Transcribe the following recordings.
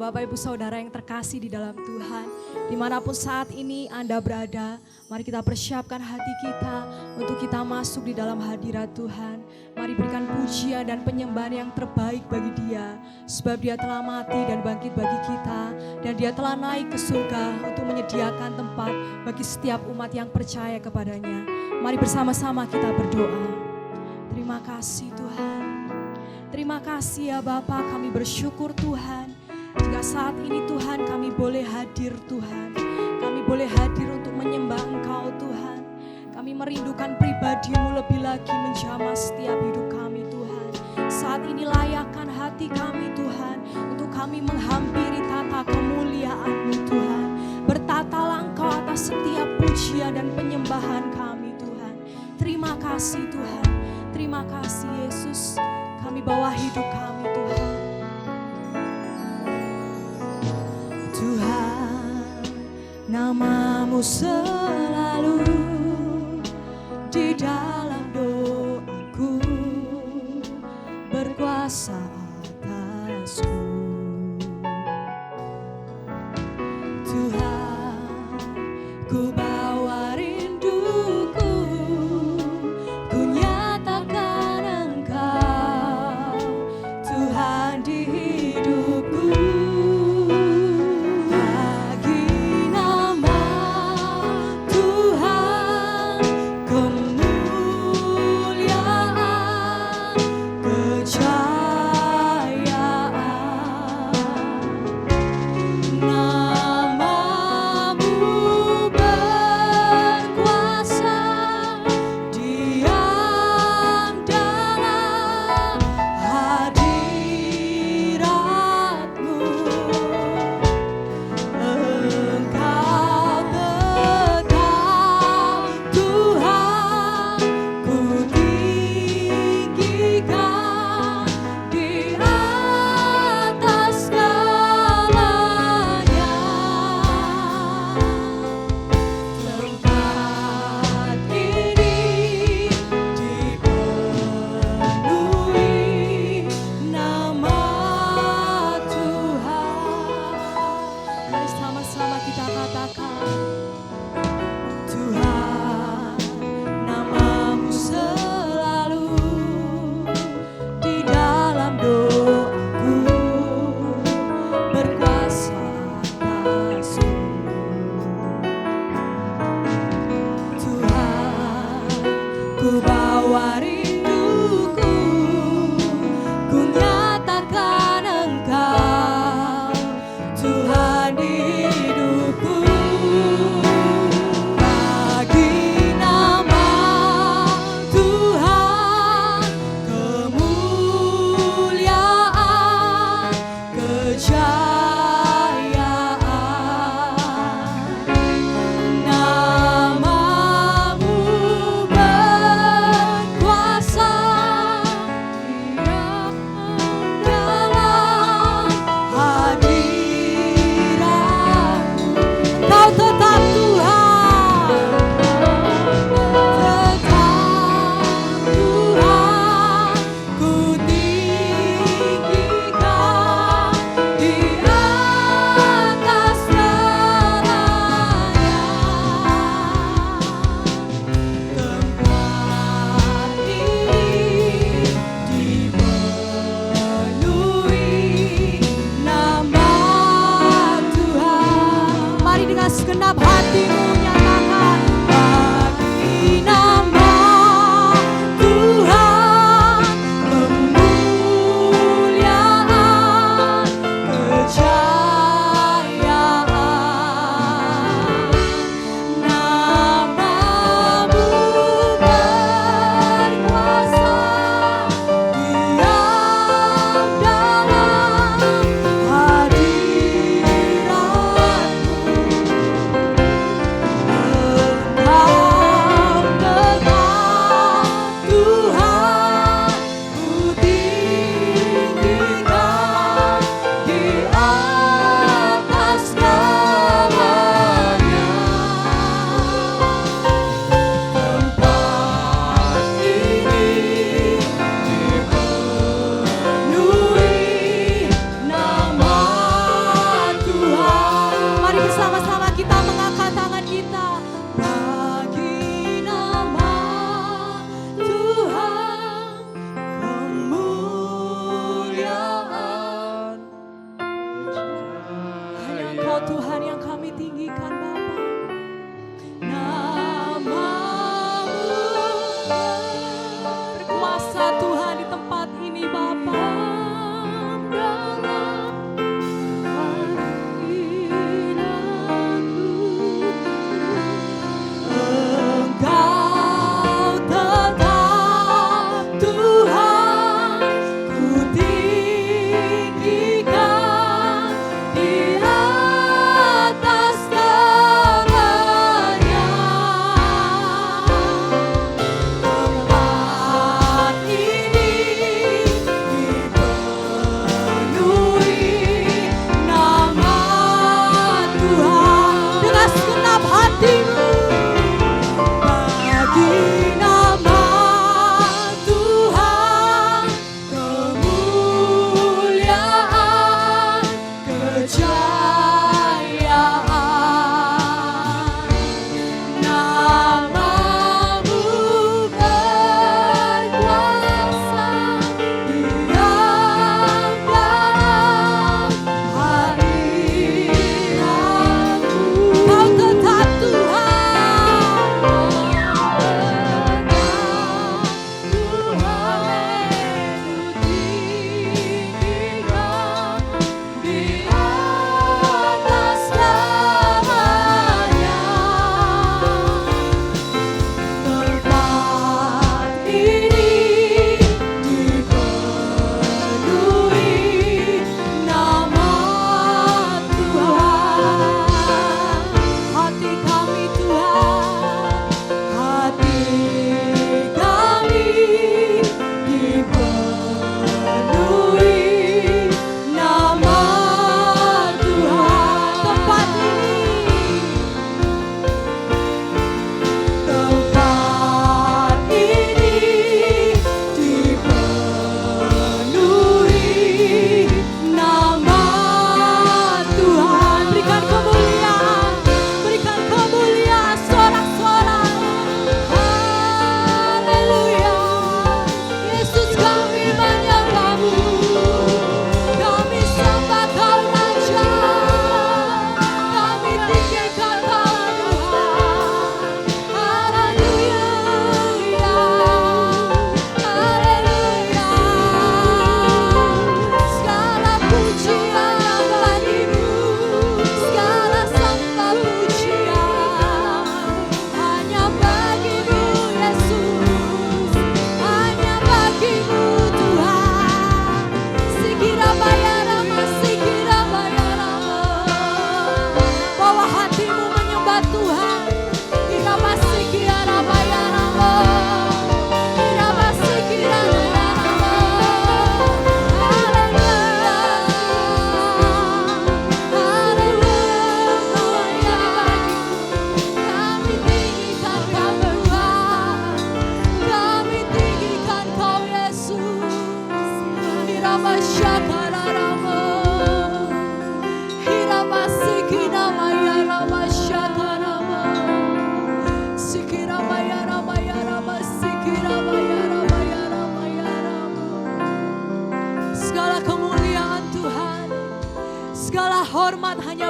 Bapak Ibu Saudara yang terkasih di dalam Tuhan, dimanapun saat ini Anda berada, mari kita persiapkan hati kita untuk kita masuk di dalam hadirat Tuhan. Mari berikan pujian dan penyembahan yang terbaik bagi Dia, sebab Dia telah mati dan bangkit bagi kita, dan Dia telah naik ke surga untuk menyediakan tempat bagi setiap umat yang percaya kepadanya. Mari bersama-sama kita berdoa. Terima kasih Tuhan. Terima kasih ya Bapa, kami bersyukur Tuhan. Jika saat ini Tuhan kami boleh hadir Tuhan. Kami boleh hadir untuk menyembah Engkau Tuhan. Kami merindukan pribadi-Mu lebih lagi menjamah setiap hidup kami Tuhan. Saat ini layakkan hati kami Tuhan untuk kami menghampiri tata kemuliaan-Mu Tuhan. Bertatalah Engkau atas setiap pujian dan penyembahan kami Tuhan. Terima kasih Tuhan. Terima kasih Yesus. Kami bawa hidup kami Tuhan. Tuhan, nama-Mu selalu di dalam doaku, berkuasa atasku. Tuhan, ku bawa rinduku, ku nyatakan Engkau Tuhan di hidupku. Bagi nama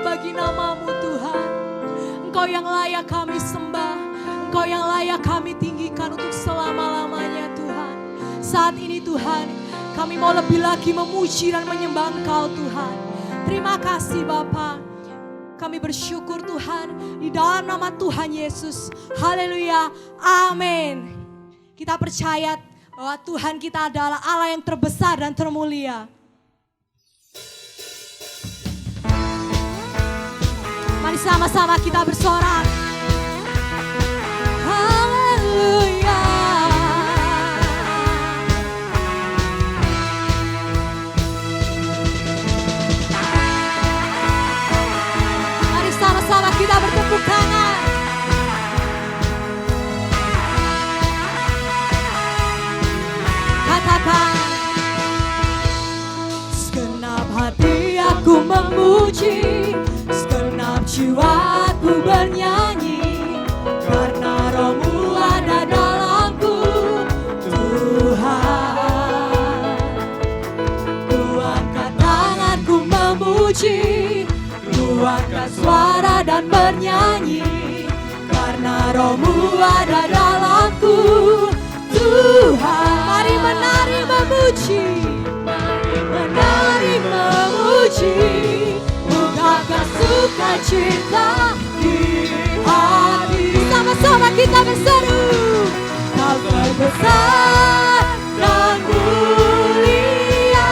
bagi nama-Mu Tuhan. Engkau yang layak kami sembah, Engkau yang layak kami tinggikan untuk selama-lamanya Tuhan. Saat ini Tuhan, kami mau lebih lagi memuji dan menyembah Engkau Tuhan. Terima kasih Bapa. Kami bersyukur Tuhan di dalam nama Tuhan Yesus. Haleluya. Amin. Kita percaya bahwa Tuhan kita adalah Allah yang terbesar dan termulia. Mari sama-sama kita bersorak. Haleluya. Mari sama-sama kita bertepuk tangan. Katakan, segenap hati aku memuji, segenap jiwaku bernyanyi, karena Roh-Mu ada dalamku, Tuhan. Ku angkat tanganku memuji, ku angkat suara dan bernyanyi, karena Roh-Mu ada dalamku, Tuhan. Mari menari memuji, menari memuji, ungkapkan sukacita di hati. Sama-sama kita berseru, Kau terbesar dan mulia,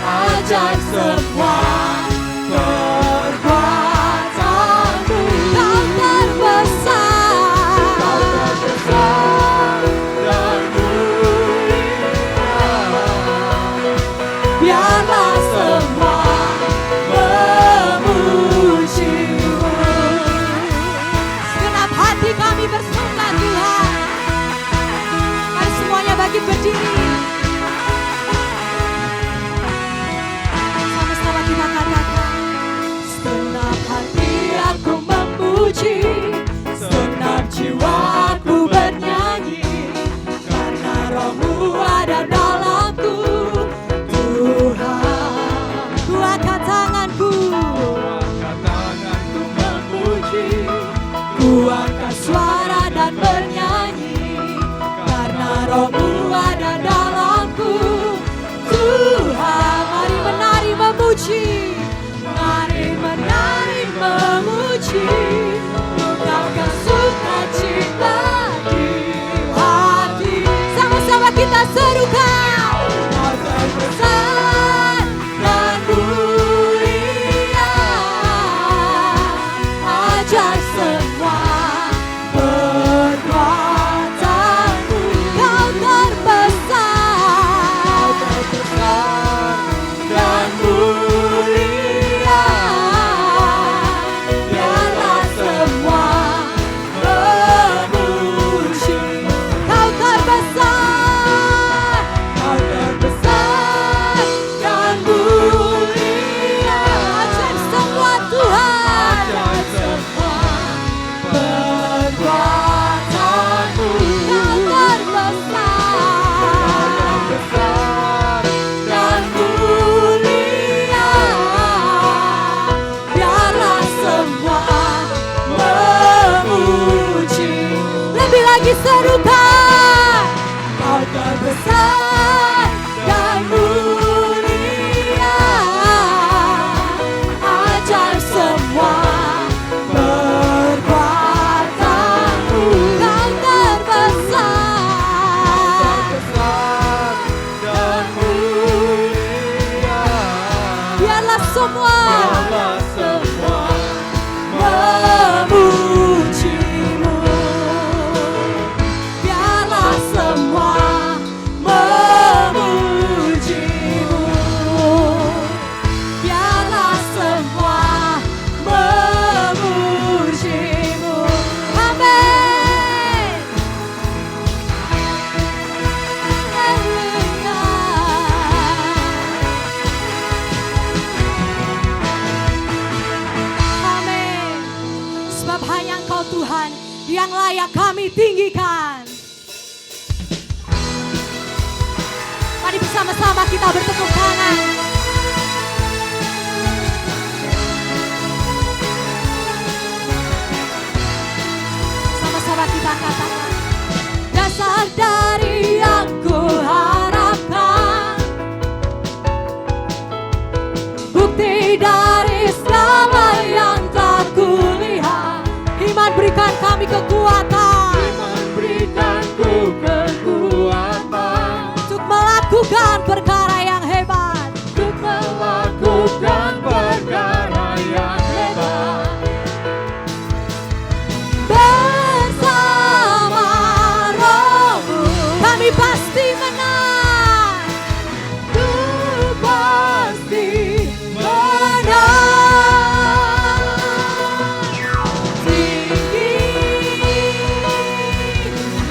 ajaib semua perbuatan-Mu. Kau terbesar, Kau terbesar dan mulia, biarlah semua memuji-Mu. Segenap hati kami bersembah Tuhan. Mari semuanya bangkit berdiri. Sama-sama kita katakan, segenap hati aku memuji, segenap jiwaku bernyanyi, karena Roh-Mu ada dalamku, Tuhan. Ku angkat tanganku memuji, ku angkat suara dan bernyanyi, karena Roh-Mu ada dalamku, Tuhan. Mari menari memuji, mari menari memuji, ungkapkan sukacita di hati. Sama-sama kita serukan, Kau terbesar dan mulia, ajaib semua perbuatan-Mu. Kau terbesar dan mulia, biarlah semua memuji. Kau terbesar dan mulia, ajaib semua Tuhan, ajaib semua perbuatan-Mu. Kau terbesar dan mulia, biarlah semua memuji. Lebih lagi serukan, Kau terbesar dan mulia, ajaib semua perbuatan-Mu. Kau terbesar dan mulia, biarlah semua memuji-Mu. Biarlah semua memuji-Mu. Biarlah semua memuji-Mu. Amin. Haleluya. Amin. Sebab hanya Engkau Tuhan yang layak kami tinggikan. Mari bersama-sama kita bertepuk tangan. katakan, dasar dari yang ku harapkan, bukti dari selama yang tak kulihat. Iman berikan kami kekuatan, Iman berikanku kekuatan untuk melakukan perkara yang hebat, untuk melakukan perkara yang hebat. bersama Roh-Mu kami pasti menang. Ku pasti Tinggi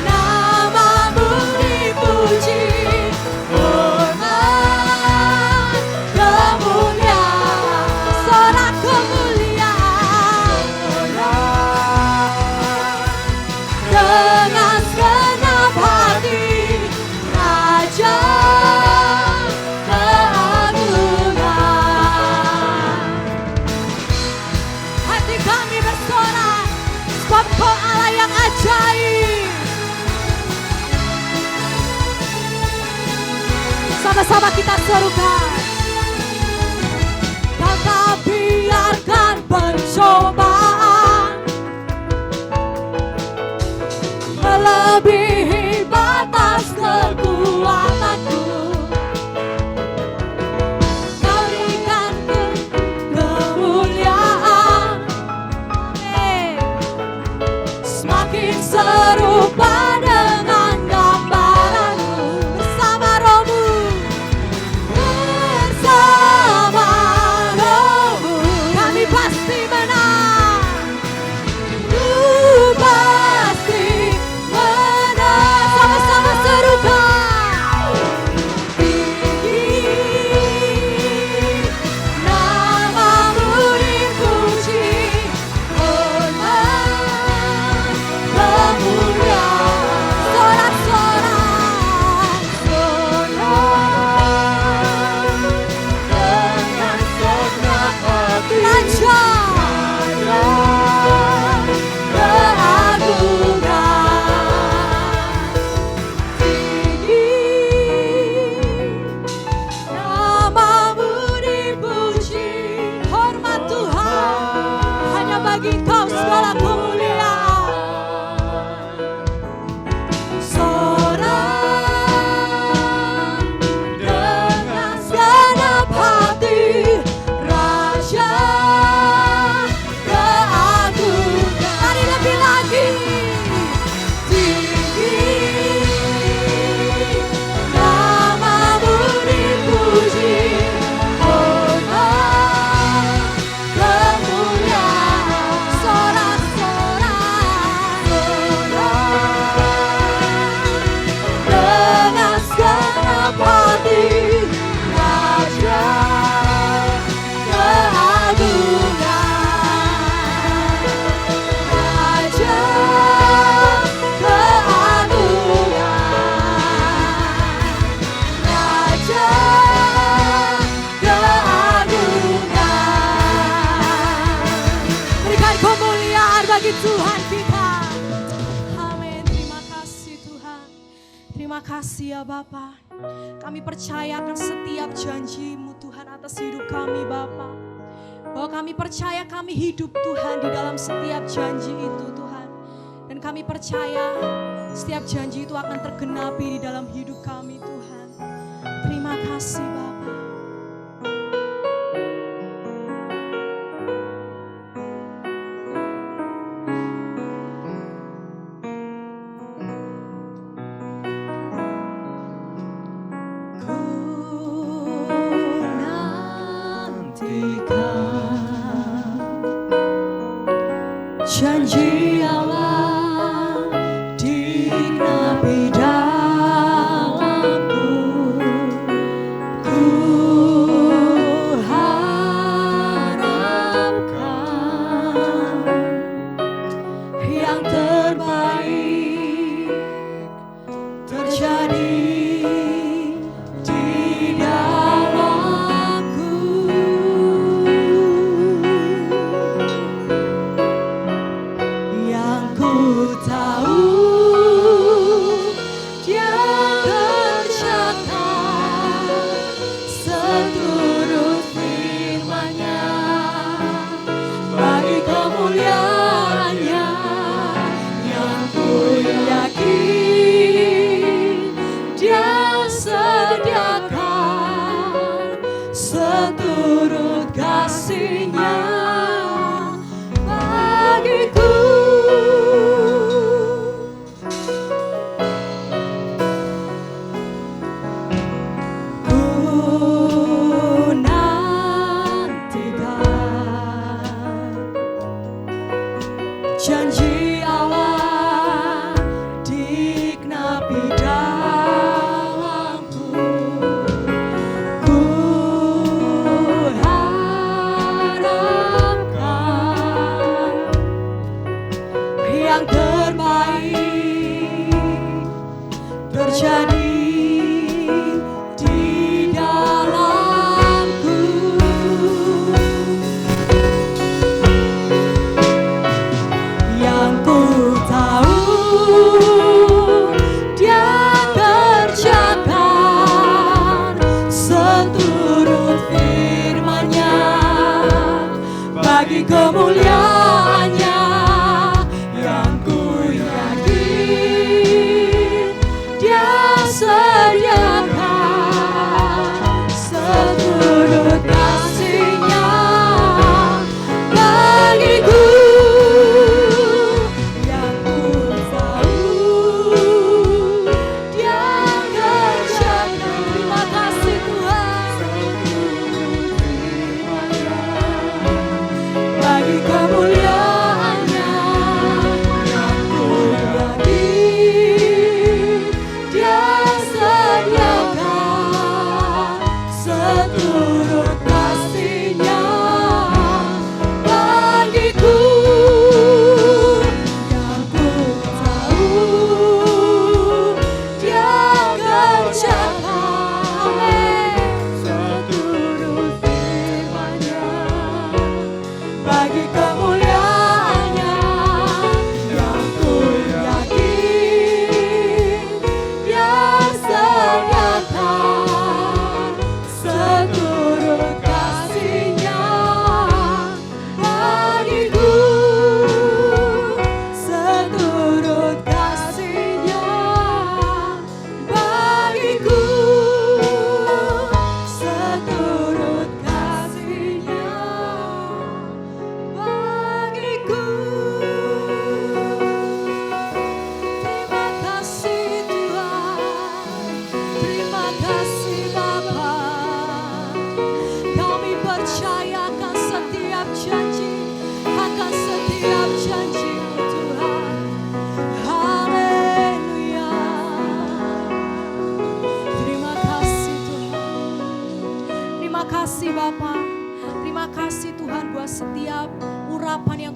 nama-Mu dipuji, hormat kemuliaan, sorak kemuliaan dengan segenap hati, Raja keagungan. Hati kami bersorak, sebab Kau Allah yang ajaib. Sama-sama kita serukan. Kau tak biarkan pencobaan melebihi batas kekuatanku. Kau berikanku kemuliaan, semakin serupa dengan gambaran-Mu. Bersama Roh-Mu, bersama Roh-Mu kami pasti menang. Ku pasti menang. Sama-sama serukan. Tinggi nama-Mu dipuji, hormat kemuliaan, sorak-sorak, dengan segenap hati, Raja keagungan. Tinggi nama-Mu dipuji, hormat Tuhan, hanya bagi Kau segala kemuliaan. Sorak dengan segenap hati, Raja keagungan. Mari lebih lagi. Tinggi nama-Mu dipuji, hormat kemuliaan, sorak-sorak, dengan segenap hati, Raja keagungan, Raja keagungan, Raja keagungan. Berikan kemuliaan bagi Tuhan kita. Amin. Terima kasih Tuhan. Terima kasih ya Bapa. Kami percaya akan setiap janji-Mu Tuhan atas hidup kami Bapa. Bahwa kami percaya kami hidup Tuhan di dalam setiap janji itu Tuhan. Dan kami percaya setiap janji itu akan tergenapi di dalam hidup kami Tuhan. Terima kasih Bapa. Ku nantikan janji Allah digenapi dalamku. Ku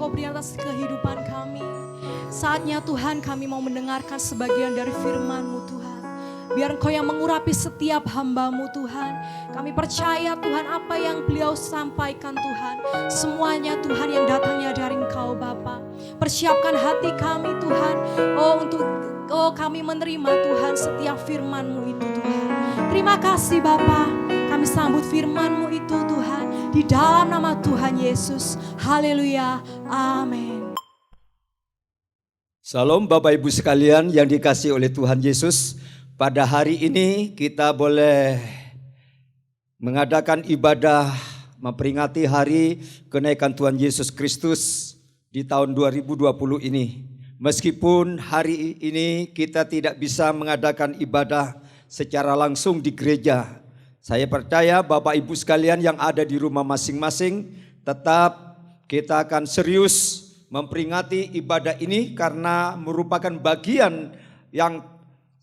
Engkau beri atas kehidupan kami. Saatnya Tuhan kami mau mendengarkan sebagian dari firman-Mu Tuhan. Biar Engkau yang mengurapi setiap hamba-Mu Tuhan. Kami percaya Tuhan apa yang beliau sampaikan Tuhan. Semuanya Tuhan yang datangnya dari Engkau Bapa. Persiapkan hati kami Tuhan. Untuk kami menerima Tuhan setiap firman-Mu itu Tuhan. Terima kasih Bapa. Kami sambut firman-Mu itu Tuhan. Di dalam nama Tuhan Yesus. Haleluya. Amin. Salam Bapak Ibu sekalian yang dikasihi oleh Tuhan Yesus. Pada hari ini kita boleh mengadakan ibadah memperingati hari kenaikan Tuhan Yesus Kristus di tahun 2020 ini. Meskipun hari ini kita tidak bisa mengadakan ibadah secara langsung di gereja, saya percaya Bapak Ibu sekalian yang ada di rumah masing-masing tetap kita akan serius memperingati ibadah ini karena merupakan bagian yang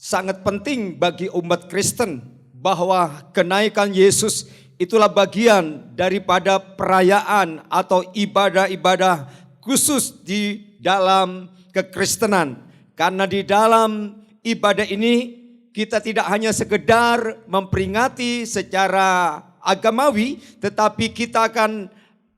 sangat penting bagi umat Kristen, bahwa kenaikan Yesus itulah bagian daripada perayaan atau ibadah-ibadah khusus di dalam kekristenan. Karena di dalam ibadah ini kita tidak hanya sekedar memperingati secara agamawi, tetapi kita akan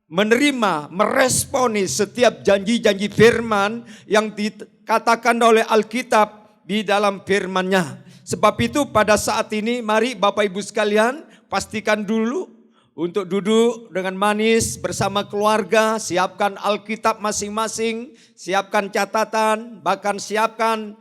menerima, meresponi setiap janji-janji firman yang dikatakan oleh Alkitab di dalam firman-Nya. Sebab itu pada saat ini mari Bapak Ibu sekalian pastikan dulu untuk duduk dengan manis bersama keluarga, siapkan Alkitab masing-masing, siapkan catatan, bahkan siapkan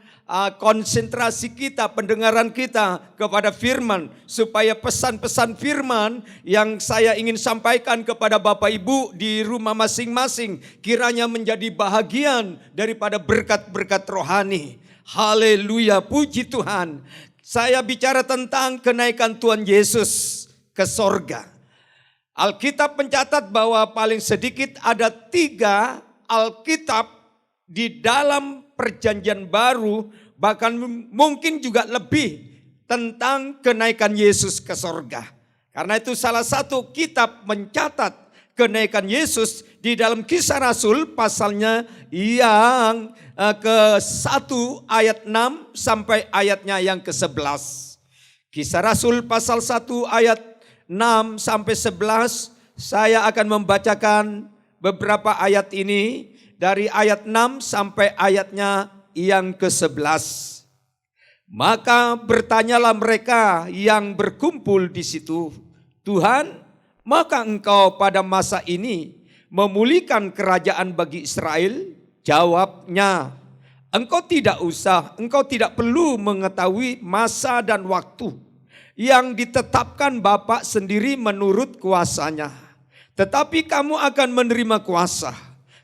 konsentrasi kita, pendengaran kita kepada firman, supaya pesan-pesan firman yang saya ingin sampaikan kepada Bapak Ibu di rumah masing-masing kiranya menjadi bahagian daripada berkat-berkat rohani. Haleluya, puji Tuhan. Saya bicara tentang kenaikan Tuhan Yesus ke sorga. Alkitab mencatat bahwa paling sedikit ada 3 Alkitab di dalam perjanjian baru, bahkan mungkin juga lebih, tentang kenaikan Yesus ke sorga. Karena itu salah satu kitab mencatat kenaikan Yesus di dalam Kisah Rasul pasalnya yang ke-1 ayat 6 sampai ayatnya yang ke-11. Kisah Rasul pasal 1 ayat 6 sampai 11, saya akan membacakan beberapa ayat ini dari ayat 6 sampai ayatnya yang ke-11. Maka bertanyalah mereka yang berkumpul di situ, Tuhan, maka engkau pada masa ini memulihkan kerajaan bagi Israel? Jawabnya, engkau tidak perlu mengetahui masa dan waktu yang ditetapkan Bapa sendiri menurut kuasanya. Tetapi kamu akan menerima kuasa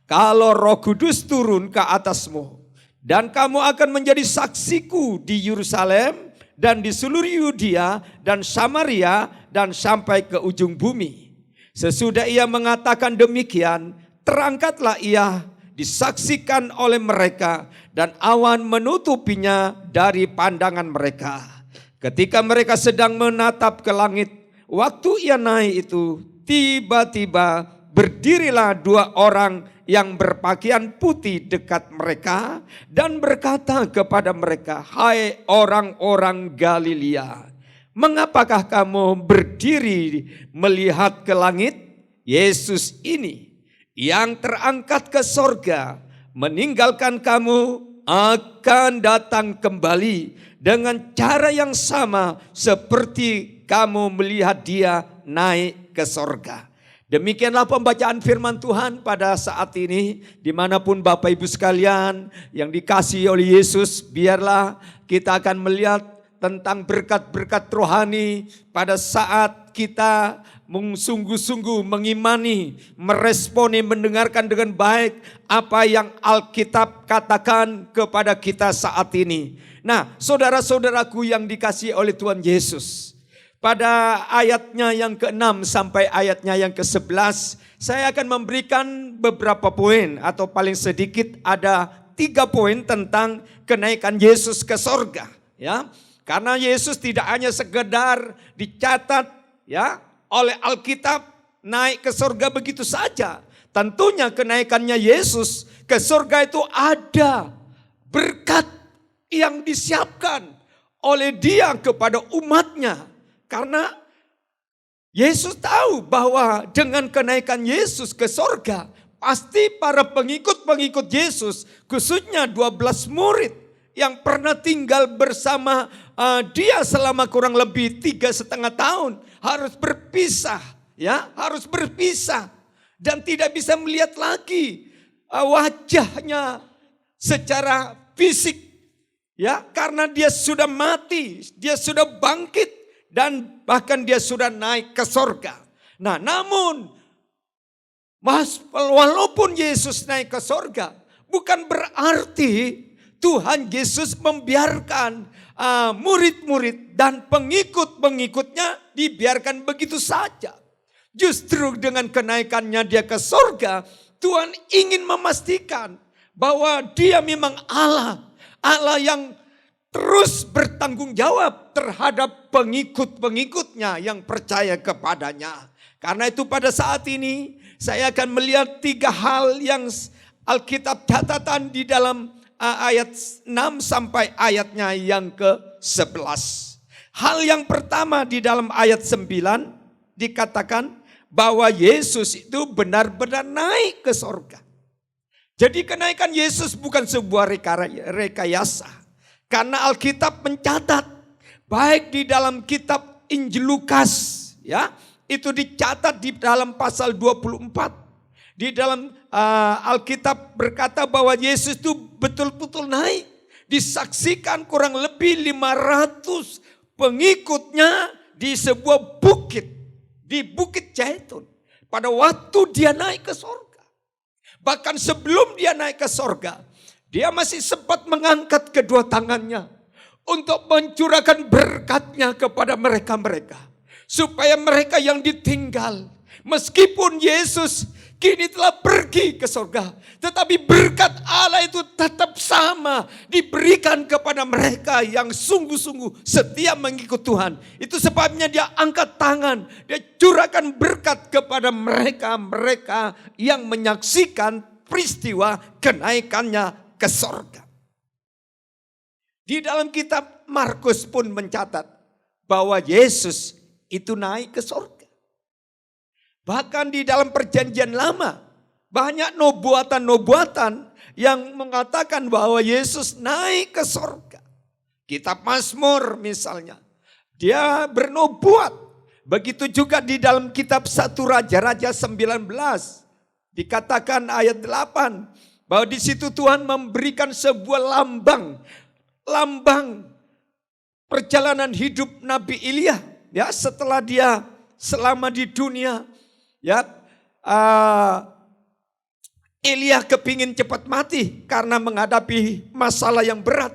kalau Roh Kudus turun ke atasmu. Dan kamu akan menjadi saksiku di Yerusalem dan di seluruh Yudea dan Samaria dan sampai ke ujung bumi. Sesudah ia mengatakan demikian, terangkatlah ia disaksikan oleh mereka dan awan menutupinya dari pandangan mereka. Ketika mereka sedang menatap ke langit, waktu ia naik itu, tiba-tiba berdirilah 2 orang yang berpakaian putih dekat mereka dan berkata kepada mereka, hai orang-orang Galilea, mengapakah kamu berdiri melihat ke langit? Yesus ini yang terangkat ke sorga meninggalkan kamu akan datang kembali dengan cara yang sama seperti kamu melihat dia naik ke sorga. Demikianlah pembacaan firman Tuhan pada saat ini. Dimanapun Bapak Ibu sekalian yang dikasihi oleh Yesus, biarlah kita akan melihat tentang berkat-berkat rohani pada saat kita sungguh-sungguh mengimani, meresponi, mendengarkan dengan baik apa yang Alkitab katakan kepada kita saat ini. Nah, saudara-saudaraku yang dikasihi oleh Tuhan Yesus, pada ayatnya yang ke-6 sampai ayatnya yang ke-11, saya akan memberikan beberapa poin atau paling sedikit ada 3 poin tentang kenaikan Yesus ke sorga. Ya, karena Yesus tidak hanya sekedar dicatat ya oleh Alkitab naik ke sorga begitu saja, Tentunya kenaikannya Yesus ke surga itu ada berkat yang disiapkan oleh Dia kepada umatnya. Karena Yesus tahu bahwa dengan kenaikan Yesus ke surga, pasti para pengikut-pengikut Yesus, khususnya 12 murid yang pernah tinggal bersama Dia selama kurang lebih 3,5 tahun, harus berpisah, ya, harus berpisah. Dan tidak bisa melihat lagi wajahnya secara fisik. Ya, karena dia sudah mati, dia sudah bangkit, dan bahkan dia sudah naik ke sorga. Nah, namun walaupun Yesus naik ke sorga, bukan berarti Tuhan Yesus membiarkan murid-murid dan pengikut-pengikutnya dibiarkan begitu saja. Justru dengan kenaikannya dia ke sorga, Tuhan ingin memastikan bahwa Dia memang Allah yang terus bertanggung jawab terhadap pengikut-pengikutnya yang percaya kepadanya. Karena itu pada saat ini saya akan melihat 3 hal yang Alkitab catatan di dalam ayat 6 sampai ayatnya yang ke-11. Hal yang pertama di dalam ayat 9 dikatakan bahwa Yesus itu benar-benar naik ke sorga. Jadi kenaikan Yesus bukan sebuah rekayasa. Karena Alkitab mencatat, baik di dalam kitab Injil Lukas, ya, itu dicatat di dalam pasal 24. Di dalam Alkitab berkata bahwa Yesus itu betul-betul naik. Disaksikan kurang lebih 500 pengikutnya di sebuah bukit. Di Bukit Zaitun. Pada waktu dia naik ke sorga. Bahkan sebelum dia naik ke sorga, dia masih sempat mengangkat kedua tangannya untuk mencurahkan berkatnya kepada mereka-mereka. Supaya mereka yang ditinggal, meskipun Yesus kini telah pergi ke sorga, tetapi berkat Allah itu tetap sama diberikan kepada mereka yang sungguh-sungguh setia mengikut Tuhan. Itu sebabnya dia angkat tangan, dia curahkan berkat kepada mereka yang menyaksikan peristiwa kenaikannya ke sorga. Di dalam kitab Markus pun mencatat bahwa Yesus itu naik ke sorga. Bahkan di dalam perjanjian lama, banyak nubuatan-nubuatan yang mengatakan bahwa Yesus naik ke sorga. Kitab Mazmur misalnya, dia bernubuat. Begitu juga di dalam kitab 1 Raja-Raja 19, dikatakan ayat 8, bahwa di situ Tuhan memberikan sebuah lambang perjalanan hidup Nabi Ilya. Ya, setelah dia selama di dunia, ya, Elia kepingin cepat mati karena menghadapi masalah yang berat.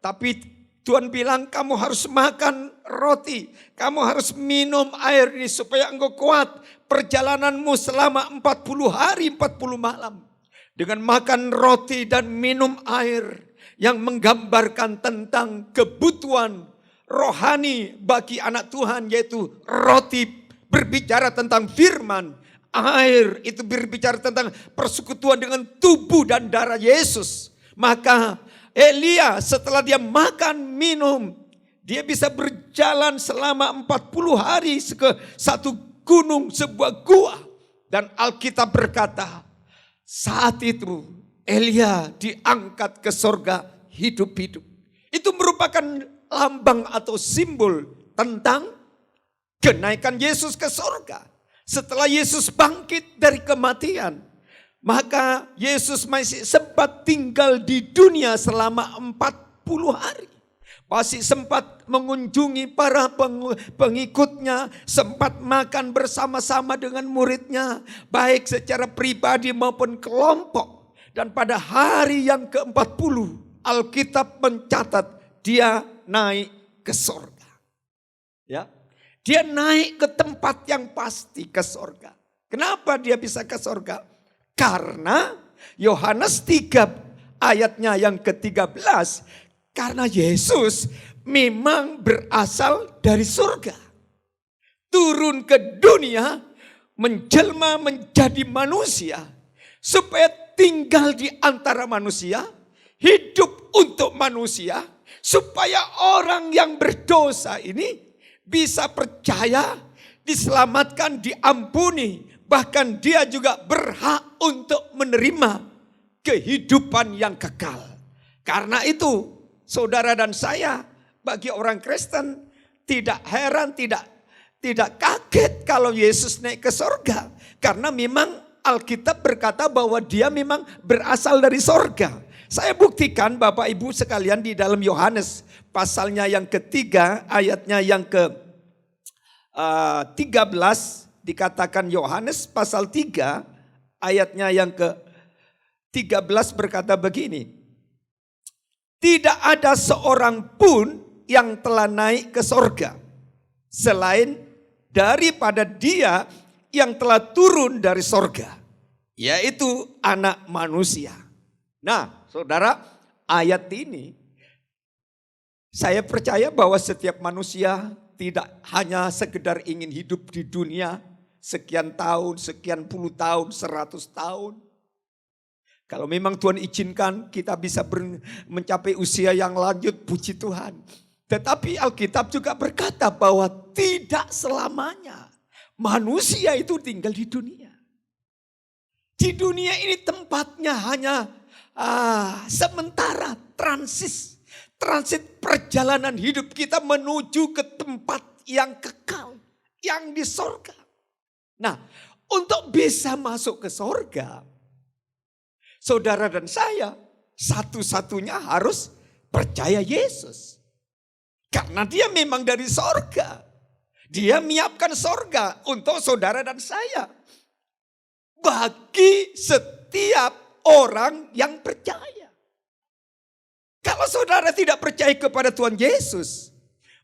Tapi Tuhan bilang kamu harus makan roti, kamu harus minum air ini supaya engkau kuat perjalananmu selama 40 hari 40 malam. Dengan makan roti dan minum air yang menggambarkan tentang kebutuhan rohani bagi anak Tuhan, yaitu roti berbicara tentang firman, air itu berbicara tentang persekutuan dengan tubuh dan darah Yesus. Maka Elia setelah dia makan minum, dia bisa berjalan selama 40 hari ke satu gunung, sebuah gua. Dan Alkitab berkata, saat itu Elia diangkat ke sorga hidup-hidup. Itu merupakan lambang atau simbol tentang kenaikan Yesus ke sorga. Setelah Yesus bangkit dari kematian, maka Yesus masih sempat tinggal di dunia selama 40 hari. Masih sempat mengunjungi para pengikutnya, sempat makan bersama-sama dengan muridnya, baik secara pribadi maupun kelompok. Dan pada hari yang ke-40, Alkitab mencatat dia naik ke sorga. Ya, dia naik ke tempat yang pasti, ke sorga. Kenapa dia bisa ke sorga? Karena Yohanes 3 ayatnya yang ke-13. Karena Yesus memang berasal dari surga. Turun ke dunia, menjelma menjadi manusia. supaya tinggal di antara manusia, hidup untuk manusia, supaya orang yang berdosa ini bisa percaya, diselamatkan, diampuni, bahkan dia juga berhak untuk menerima kehidupan yang kekal. Karena itu, saudara dan saya, bagi orang Kristen tidak heran, tidak kaget kalau Yesus naik ke sorga. Karena memang Alkitab berkata bahwa dia memang berasal dari sorga. Saya buktikan Bapak Ibu sekalian di dalam Yohanes pasalnya yang ketiga, ayatnya yang ke 13, dikatakan Yohanes pasal 3 ayatnya yang ke 13 berkata begini. Tidak ada seorang pun yang telah naik ke sorga selain daripada dia yang telah turun dari sorga, yaitu Anak Manusia. Nah, saudara, ayat ini saya percaya bahwa setiap manusia tidak hanya sekedar ingin hidup di dunia sekian tahun, sekian puluh tahun, 100 tahun. Kalau memang Tuhan izinkan kita bisa mencapai usia yang lanjut, puji Tuhan. Tetapi Alkitab juga berkata bahwa tidak selamanya manusia itu tinggal di dunia. Di dunia ini tempatnya hanya sementara, transit perjalanan hidup kita menuju ke tempat yang kekal, yang di sorga. Nah, untuk bisa masuk ke sorga, saudara dan saya satu-satunya harus percaya Yesus. Karena dia memang dari sorga. Dia menyiapkan sorga untuk saudara dan saya. Bagi setiap orang yang percaya. Kalau saudara tidak percaya kepada Tuhan Yesus,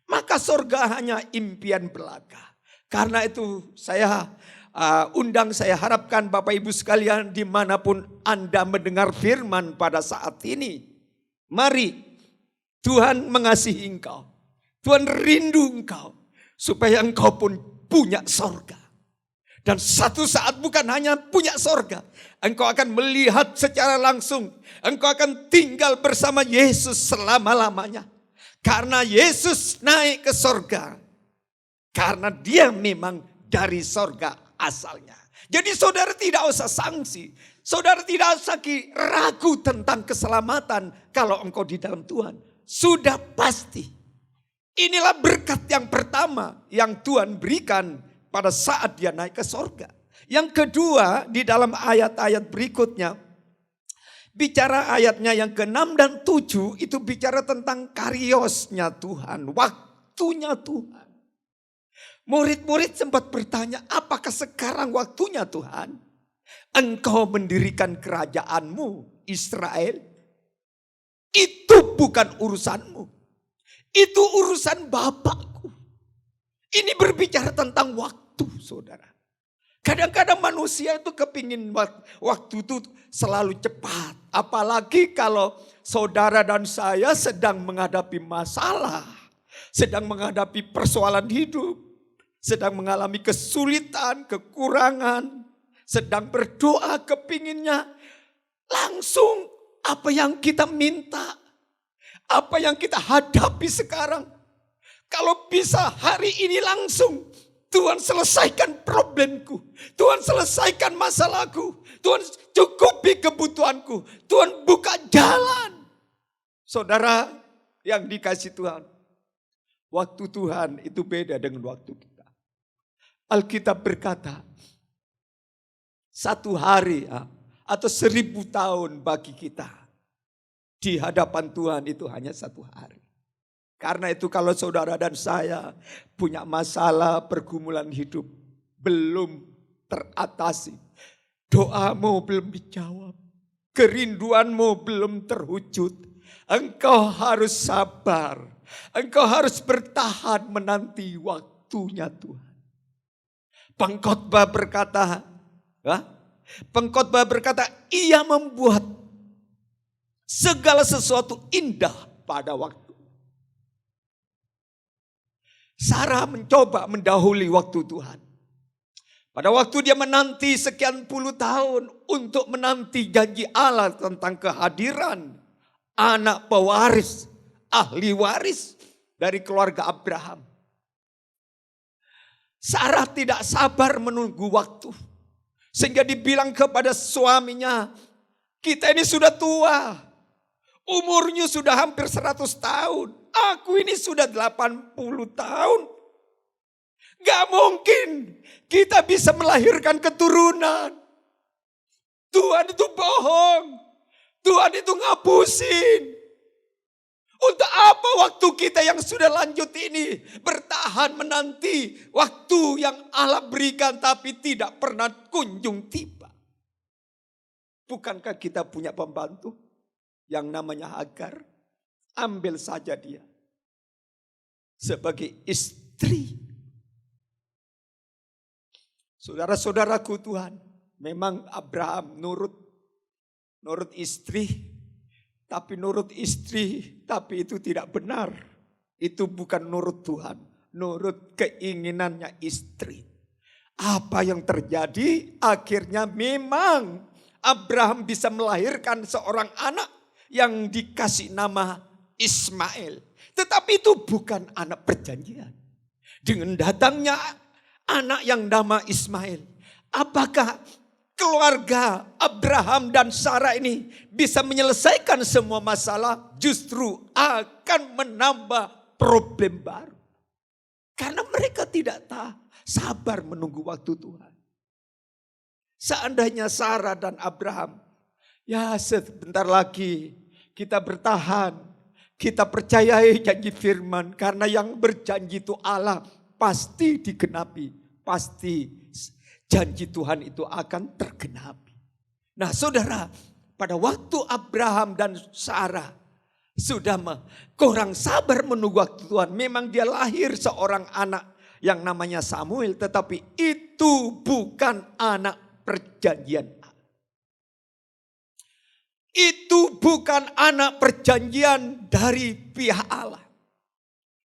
maka sorga hanya impian belaka. Karena itu saya saya harapkan Bapak Ibu sekalian dimanapun Anda mendengar firman pada saat ini. Mari Tuhan mengasihi engkau. Tuhan rindu engkau supaya engkau pun punya sorga. Dan satu saat bukan hanya punya sorga, engkau akan melihat secara langsung, engkau akan tinggal bersama Yesus selama-lamanya. Karena Yesus naik ke sorga, karena dia memang dari sorga asalnya. Jadi saudara tidak usah sangsi, saudara tidak usah ragu tentang keselamatan kalau engkau di dalam Tuhan. Sudah pasti. Inilah berkat yang pertama yang Tuhan berikan pada saat dia naik ke sorga. Yang kedua di dalam ayat-ayat berikutnya, bicara ayatnya yang ke-6 dan 7 itu bicara tentang kariosnya Tuhan, waktunya Tuhan. Murid-murid sempat bertanya, apakah sekarang waktunya Tuhan? Engkau mendirikan kerajaanmu Israel? Itu bukan urusanmu. Itu urusan Bapakku. Ini berbicara tentang waktu, saudara. Kadang-kadang manusia itu kepingin waktu itu selalu cepat. Apalagi kalau saudara dan saya sedang menghadapi masalah. Sedang menghadapi persoalan hidup. Sedang mengalami kesulitan, kekurangan. Sedang berdoa kepinginnya langsung apa yang kita minta. Apa yang kita hadapi sekarang. Kalau bisa hari ini langsung. Tuhan selesaikan problemku. Tuhan selesaikan masalahku. Tuhan cukupi kebutuhanku. Tuhan buka jalan. Saudara yang dikasih Tuhan. Waktu Tuhan itu beda dengan waktu kita. Alkitab berkata. 1 hari atau 1000 tahun bagi kita. Di hadapan Tuhan itu hanya 1 hari. Karena itu kalau saudara dan saya punya masalah pergumulan hidup belum teratasi. Doamu belum dijawab. Kerinduanmu belum terwujud. Engkau harus sabar. Engkau harus bertahan menanti waktunya Tuhan. Pengkhotbah berkata, ia membuat segala sesuatu indah pada waktu. Sarah mencoba mendahului waktu Tuhan. Pada waktu dia menanti sekian puluh tahun untuk menanti janji Allah tentang kehadiran anak pewaris, ahli waris dari keluarga Abraham. Sarah tidak sabar menunggu waktu. Sehingga dibilang kepada suaminya, kita ini sudah tua. Umurnya sudah hampir 100 tahun. Aku ini sudah 80 tahun. Gak mungkin kita bisa melahirkan keturunan. Tuhan itu bohong. Tuhan itu ngapusin. Untuk apa waktu kita yang sudah lanjut ini bertahan menanti waktu yang Allah berikan tapi tidak pernah kunjung tiba. Bukankah kita punya pembantu yang namanya Hagar? Ambil saja dia sebagai istri. Saudara-saudaraku Tuhan, memang Abraham nurut istri. Tapi nurut istri, tapi itu tidak benar. Itu bukan nurut Tuhan, nurut keinginannya istri. Apa yang terjadi? Akhirnya memang Abraham bisa melahirkan seorang anak yang dikasih nama Ismail. Tetapi itu bukan anak perjanjian. Dengan datangnya anak yang nama Ismail, apakah keluarga Abraham dan Sarah ini bisa menyelesaikan semua masalah? Justru akan menambah problem baru. Karena mereka tidak sabar menunggu waktu Tuhan. Seandainya Sarah dan Abraham, ya sebentar lagi kita bertahan. Kita percayai janji firman. Karena yang berjanji itu Allah pasti digenapi. Pasti janji Tuhan itu akan tergenapi. Nah saudara, pada waktu Abraham dan Sarah sudah kurang sabar menunggu waktu Tuhan. Memang dia lahir seorang anak yang namanya Samuel. Tetapi itu bukan anak perjanjian. Itu bukan anak perjanjian dari pihak Allah.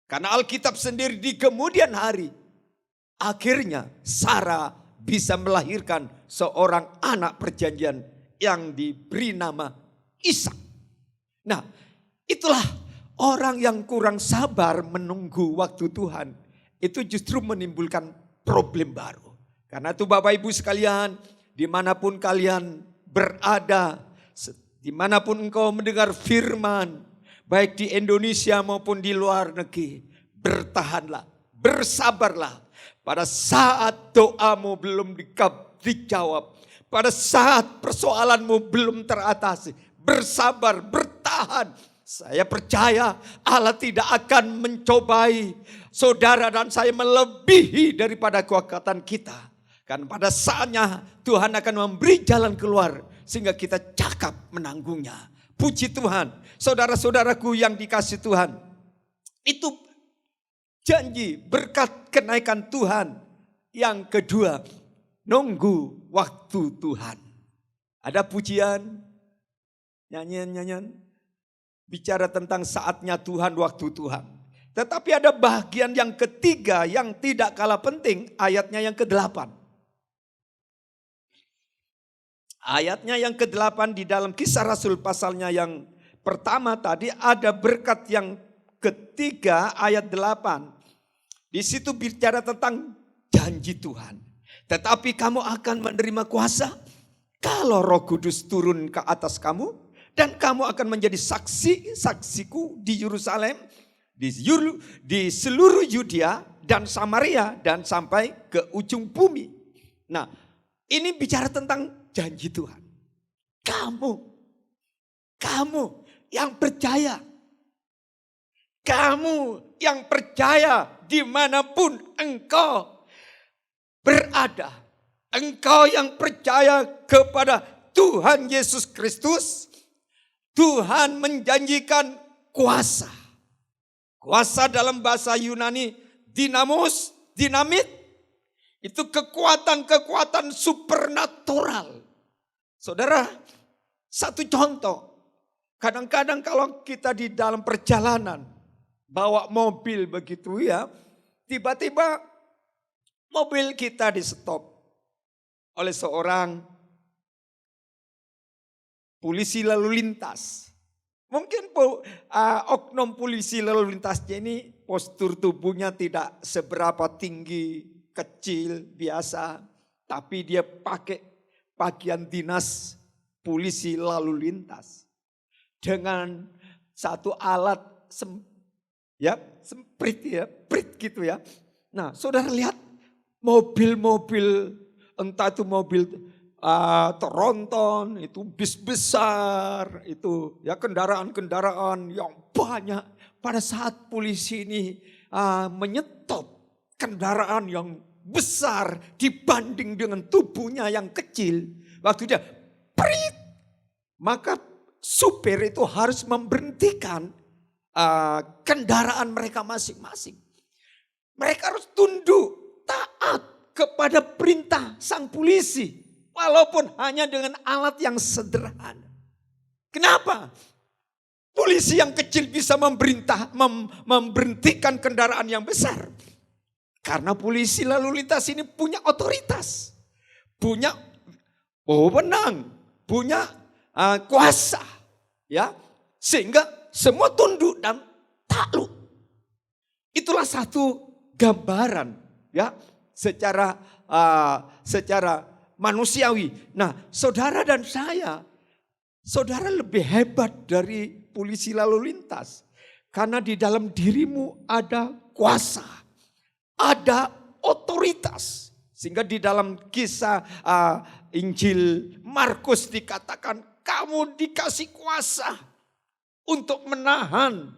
Karena Alkitab sendiri di kemudian hari, akhirnya Sarah bisa melahirkan seorang anak perjanjian yang diberi nama Ishak. Nah, itulah orang yang kurang sabar menunggu waktu Tuhan. Itu justru menimbulkan problem baru. Karena itu Bapak Ibu sekalian, dimanapun kalian berada, dimanapun engkau mendengar firman, baik di Indonesia maupun di luar negeri, bertahanlah, bersabarlah. Pada saat doamu belum dijawab, pada saat persoalanmu belum teratasi, bersabar, bertahan. Saya percaya Allah tidak akan mencobai saudara dan saya melebihi daripada kekuatan kita. Kan pada saatnya Tuhan akan memberi jalan keluar sehingga kita cakap menanggungnya. Puji Tuhan, saudara-saudaraku yang dikasih Tuhan. Itu janji berkat kenaikan Tuhan. Yang kedua, nunggu waktu Tuhan. Ada pujian, nyanyian bicara tentang saatnya Tuhan, waktu Tuhan. Tetapi ada bagian yang ketiga yang tidak kalah penting, ayatnya yang ke-8. Ayatnya yang ke-8 di dalam Kisah Rasul pasalnya yang pertama tadi ada berkat yang ketiga ayat 8. Di situ bicara tentang janji Tuhan. Tetapi kamu akan menerima kuasa kalau Roh Kudus turun ke atas kamu. Dan kamu akan menjadi saksiku di Yerusalem, di seluruh Yudea dan Samaria dan sampai ke ujung bumi. Nah, ini bicara tentang janji Tuhan. Kamu yang percaya. Kamu yang percaya dimanapun engkau berada. Engkau yang percaya kepada Tuhan Yesus Kristus. Tuhan menjanjikan kuasa. Kuasa dalam bahasa Yunani dinamos, dinamit. Itu kekuatan-kekuatan supernatural. Saudara, satu contoh. Kadang-kadang kalau kita di dalam perjalanan, bawa mobil begitu ya, tiba-tiba mobil kita di stop. oleh seorang polisi lalu lintas. Mungkin oknum polisi lalu lintasnya ini postur tubuhnya tidak seberapa tinggi, kecil, biasa. Tapi dia pakai pakaian dinas polisi lalu lintas. Dengan satu alat semprit ya, prit gitu ya. Nah, saudara lihat mobil-mobil, entah itu mobil tronton, itu bis besar, itu ya kendaraan-kendaraan yang banyak. Pada saat polisi ini menyetop kendaraan yang besar dibanding dengan tubuhnya yang kecil. Waktu dia prit, maka supir itu harus memberhentikan kendaraan mereka masing-masing. Mereka harus tunduk, taat kepada perintah sang polisi. Walaupun hanya dengan alat yang sederhana. Kenapa? Polisi yang kecil bisa memberhentikan kendaraan yang besar. Karena polisi lalu lintas ini punya otoritas. Punya wewenang, punya kuasa. Ya, sehingga semua tunduk dan takluk. Itulah satu gambaran ya secara manusiawi. Nah, saudara dan saya, saudara lebih hebat dari polisi lalu lintas. Karena di dalam dirimu ada kuasa, ada otoritas. Sehingga di dalam kisah Injil Markus dikatakan kamu dikasih kuasa untuk menahan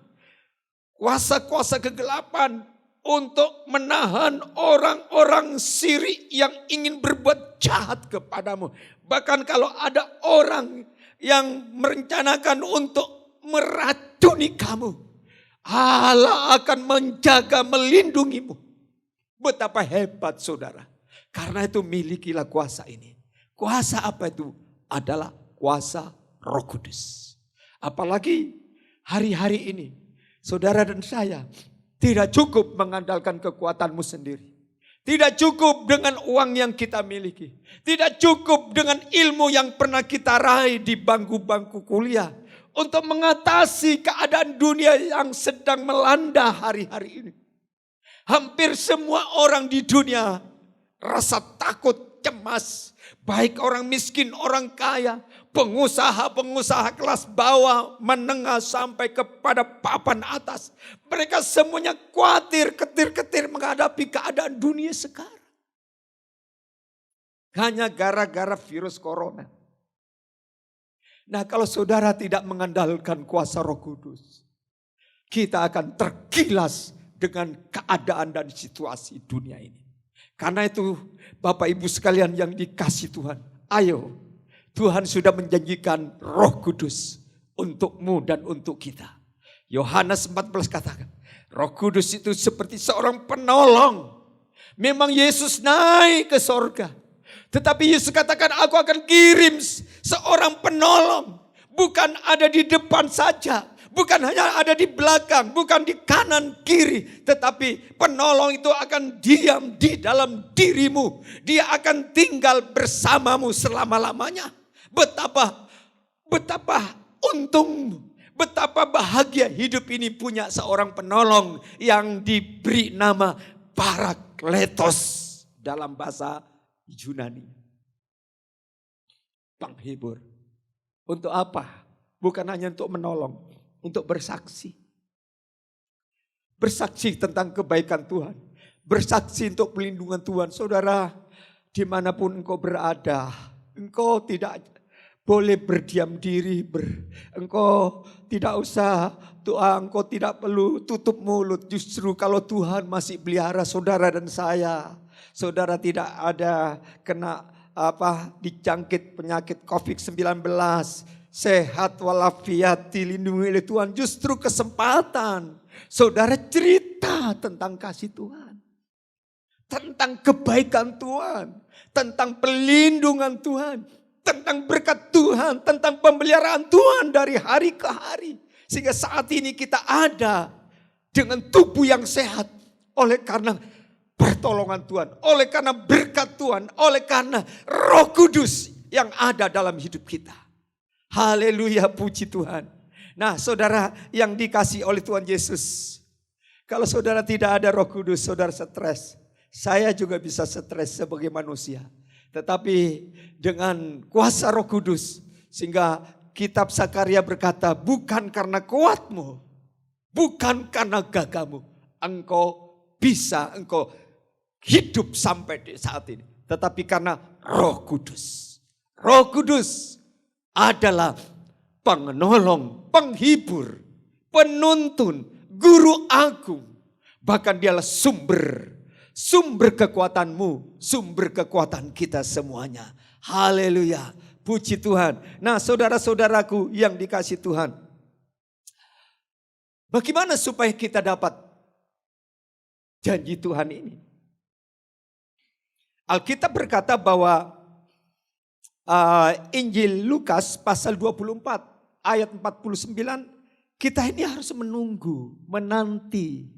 kuasa-kuasa kegelapan, untuk menahan orang-orang sirik yang ingin berbuat jahat kepadamu. Bahkan kalau ada orang yang merencanakan untuk meracuni kamu, Allah akan menjaga, melindungimu. Betapa hebat saudara. Karena itu milikilah kuasa ini. Kuasa apa itu? Adalah kuasa Roh Kudus. Apalagi hari-hari ini, saudara dan saya tidak cukup mengandalkan kekuatanmu sendiri. Tidak cukup dengan uang yang kita miliki. Tidak cukup dengan ilmu yang pernah kita raih di bangku-bangku kuliah. Untuk mengatasi keadaan dunia yang sedang melanda hari-hari ini. Hampir semua orang di dunia rasa takut, cemas. Baik orang miskin, orang kaya, pengusaha-pengusaha kelas bawah, menengah sampai kepada papan atas. Mereka semuanya khawatir, ketir-ketir menghadapi keadaan dunia sekarang. Hanya gara-gara virus corona. Nah, kalau saudara tidak mengandalkan kuasa Roh Kudus, kita akan tergilas dengan keadaan dan situasi dunia ini. Karena itu Bapak Ibu sekalian yang dikasih Tuhan, ayo Tuhan sudah menjanjikan Roh Kudus untukmu dan untuk kita. Yohanes 14 katakan, Roh Kudus itu seperti seorang penolong. Memang Yesus naik ke sorga. Tetapi Yesus katakan, aku akan kirim seorang penolong. Bukan ada di depan saja. Bukan hanya ada di belakang, bukan di kanan kiri. Tetapi penolong itu akan diam di dalam dirimu. Dia akan tinggal bersamamu selama-lamanya. Betapa untung, betapa bahagia hidup ini punya seorang penolong yang diberi nama Parakletos dalam bahasa Yunani. Penghibur. Untuk apa? Bukan hanya untuk menolong. Untuk bersaksi. Bersaksi tentang kebaikan Tuhan. Bersaksi untuk pelindungan Tuhan. Saudara, dimanapun engkau berada, engkau tidak boleh berdiam diri. Engkau tidak usah, engkau tidak perlu tutup mulut. Justru kalau Tuhan masih pelihara saudara dan saya, saudara tidak ada kena dijangkit penyakit COVID-19. Sehat walafiat dilindungi oleh Tuhan. Justru kesempatan saudara cerita tentang kasih Tuhan. Tentang kebaikan Tuhan. Tentang pelindungan Tuhan. Tentang berkat Tuhan. Tentang pemeliharaan Tuhan dari hari ke hari. Sehingga saat ini kita ada dengan tubuh yang sehat. Oleh karena pertolongan Tuhan, oleh karena berkat Tuhan, oleh karena Roh Kudus yang ada dalam hidup kita. Haleluya, puji Tuhan. Nah, saudara yang dikasihi oleh Tuhan Yesus, kalau saudara tidak ada Roh Kudus, saudara stres. Saya juga bisa stres sebagai manusia. Tetapi dengan kuasa Roh Kudus, sehingga kitab Sakaria berkata, bukan karena kuatmu, bukan karena gagahmu, engkau hidup sampai di saat ini. Tetapi karena Roh Kudus. Roh Kudus adalah penolong, penghibur, penuntun, guru agung. Bahkan dialah sumber kekuatanmu, sumber kekuatan kita semuanya. Haleluya, puji Tuhan. Nah, saudara-saudaraku yang dikasihi Tuhan, bagaimana supaya kita dapat janji Tuhan ini? Alkitab berkata bahwa Injil Lukas pasal 24 ayat 49, kita ini harus menanti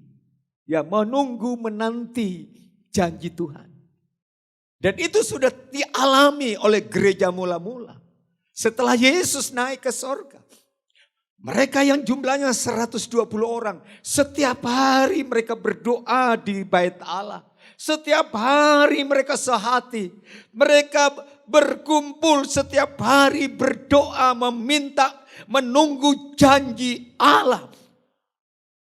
janji Tuhan. Dan itu sudah dialami oleh gereja mula-mula. Setelah Yesus naik ke sorga, mereka yang jumlahnya 120 orang, setiap hari mereka berdoa di bait Allah. Setiap hari mereka sehati, mereka berkumpul setiap hari berdoa, meminta, menunggu janji Allah.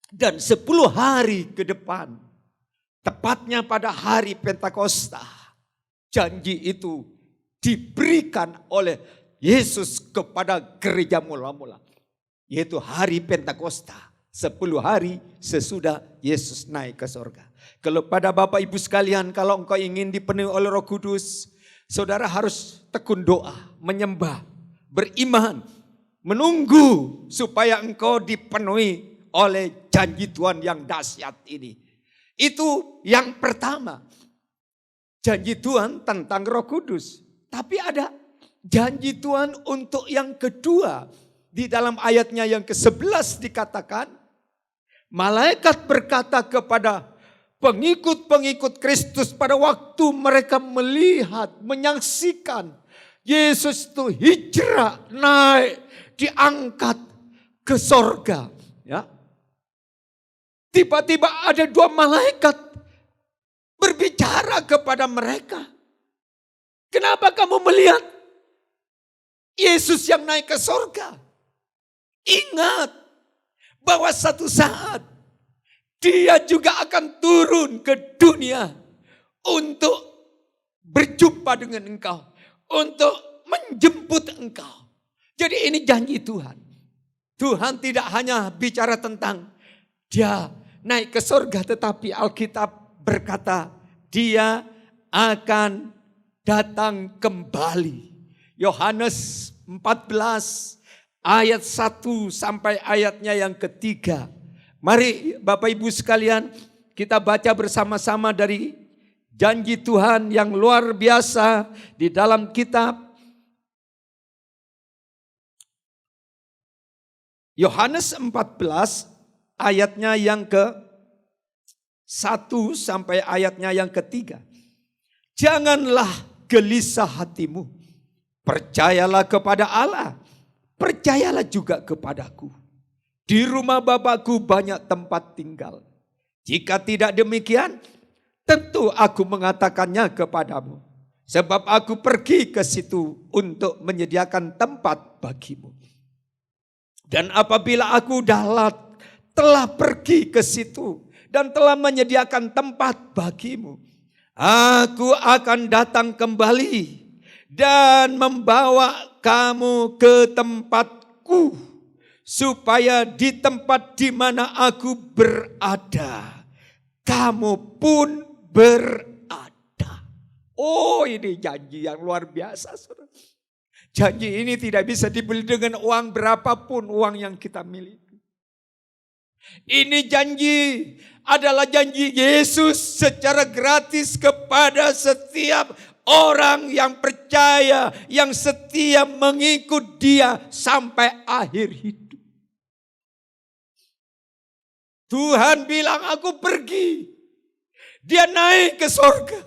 Dan 10 hari ke depan, tepatnya pada hari Pentakosta, janji itu diberikan oleh Yesus kepada gereja mula-mula. Yaitu hari Pentakosta, 10 hari sesudah Yesus naik ke sorga. Kalau pada Bapak Ibu sekalian, kalau engkau ingin dipenuhi oleh Roh Kudus, saudara harus tekun doa, menyembah, beriman, menunggu supaya engkau dipenuhi oleh janji Tuhan yang dahsyat ini. Itu yang pertama, janji Tuhan tentang Roh Kudus. Tapi ada janji Tuhan untuk yang kedua. Di dalam ayatnya yang ke-11 dikatakan, malaikat berkata kepada pengikut-pengikut Kristus pada waktu mereka melihat, menyaksikan Yesus itu hijrah, naik, diangkat ke sorga. Ya. Tiba-tiba ada 2 malaikat berbicara kepada mereka. Kenapa kamu melihat Yesus yang naik ke sorga? Ingat bahwa satu saat Dia juga akan turun ke dunia untuk berjumpa dengan engkau, untuk menjemput engkau. Jadi ini janji Tuhan. Tuhan tidak hanya bicara tentang Dia naik ke surga, tetapi Alkitab berkata Dia akan datang kembali. Yohanes 14 ayat 1 sampai ayatnya yang ketiga. Mari Bapak Ibu sekalian, kita baca bersama-sama dari janji Tuhan yang luar biasa di dalam kitab Yohanes 14 ayatnya yang ke-1 sampai ayatnya yang ketiga. Janganlah gelisah hatimu, percayalah kepada Allah, percayalah juga kepadaku. Di rumah Bapakku banyak tempat tinggal. Jika tidak demikian, tentu aku mengatakannya kepadamu. Sebab aku pergi ke situ untuk menyediakan tempat bagimu. Dan apabila aku telah pergi ke situ dan telah menyediakan tempat bagimu, aku akan datang kembali dan membawa kamu ke tempatku, supaya di tempat di mana aku berada, kamu pun berada. Oh, ini janji yang luar biasa, saudara. Janji ini tidak bisa dibeli dengan uang berapapun uang yang kita miliki. Ini janji adalah janji Yesus secara gratis kepada setiap orang yang percaya, yang setia mengikut Dia sampai akhir hidup. Tuhan bilang, aku pergi Dia naik ke sorga.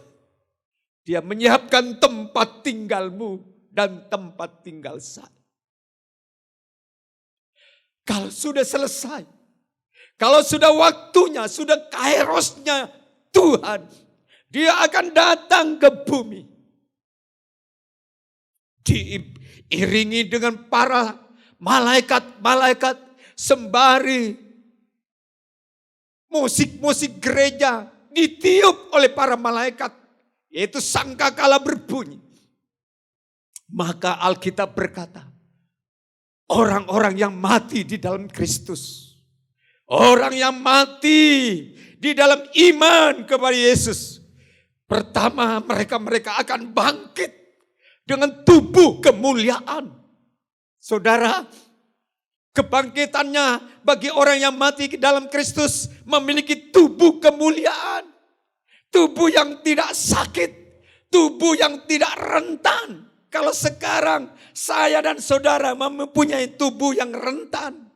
Dia menyiapkan tempat tinggalmu dan tempat tinggal saya. Kalau sudah selesai, kalau sudah waktunya, sudah kairosnya Tuhan, dia akan datang ke bumi. Diiringi dengan para malaikat-malaikat sembari musik-musik gereja ditiup oleh para malaikat, yaitu sangkakala berbunyi. Maka Alkitab berkata, orang-orang yang mati di dalam Kristus, orang yang mati di dalam iman kepada Yesus, pertama mereka akan bangkit dengan tubuh kemuliaan. Saudara, kebangkitannya bagi orang yang mati dalam Kristus memiliki tubuh kemuliaan. Tubuh yang tidak sakit, tubuh yang tidak rentan. Kalau sekarang saya dan saudara mempunyai tubuh yang rentan.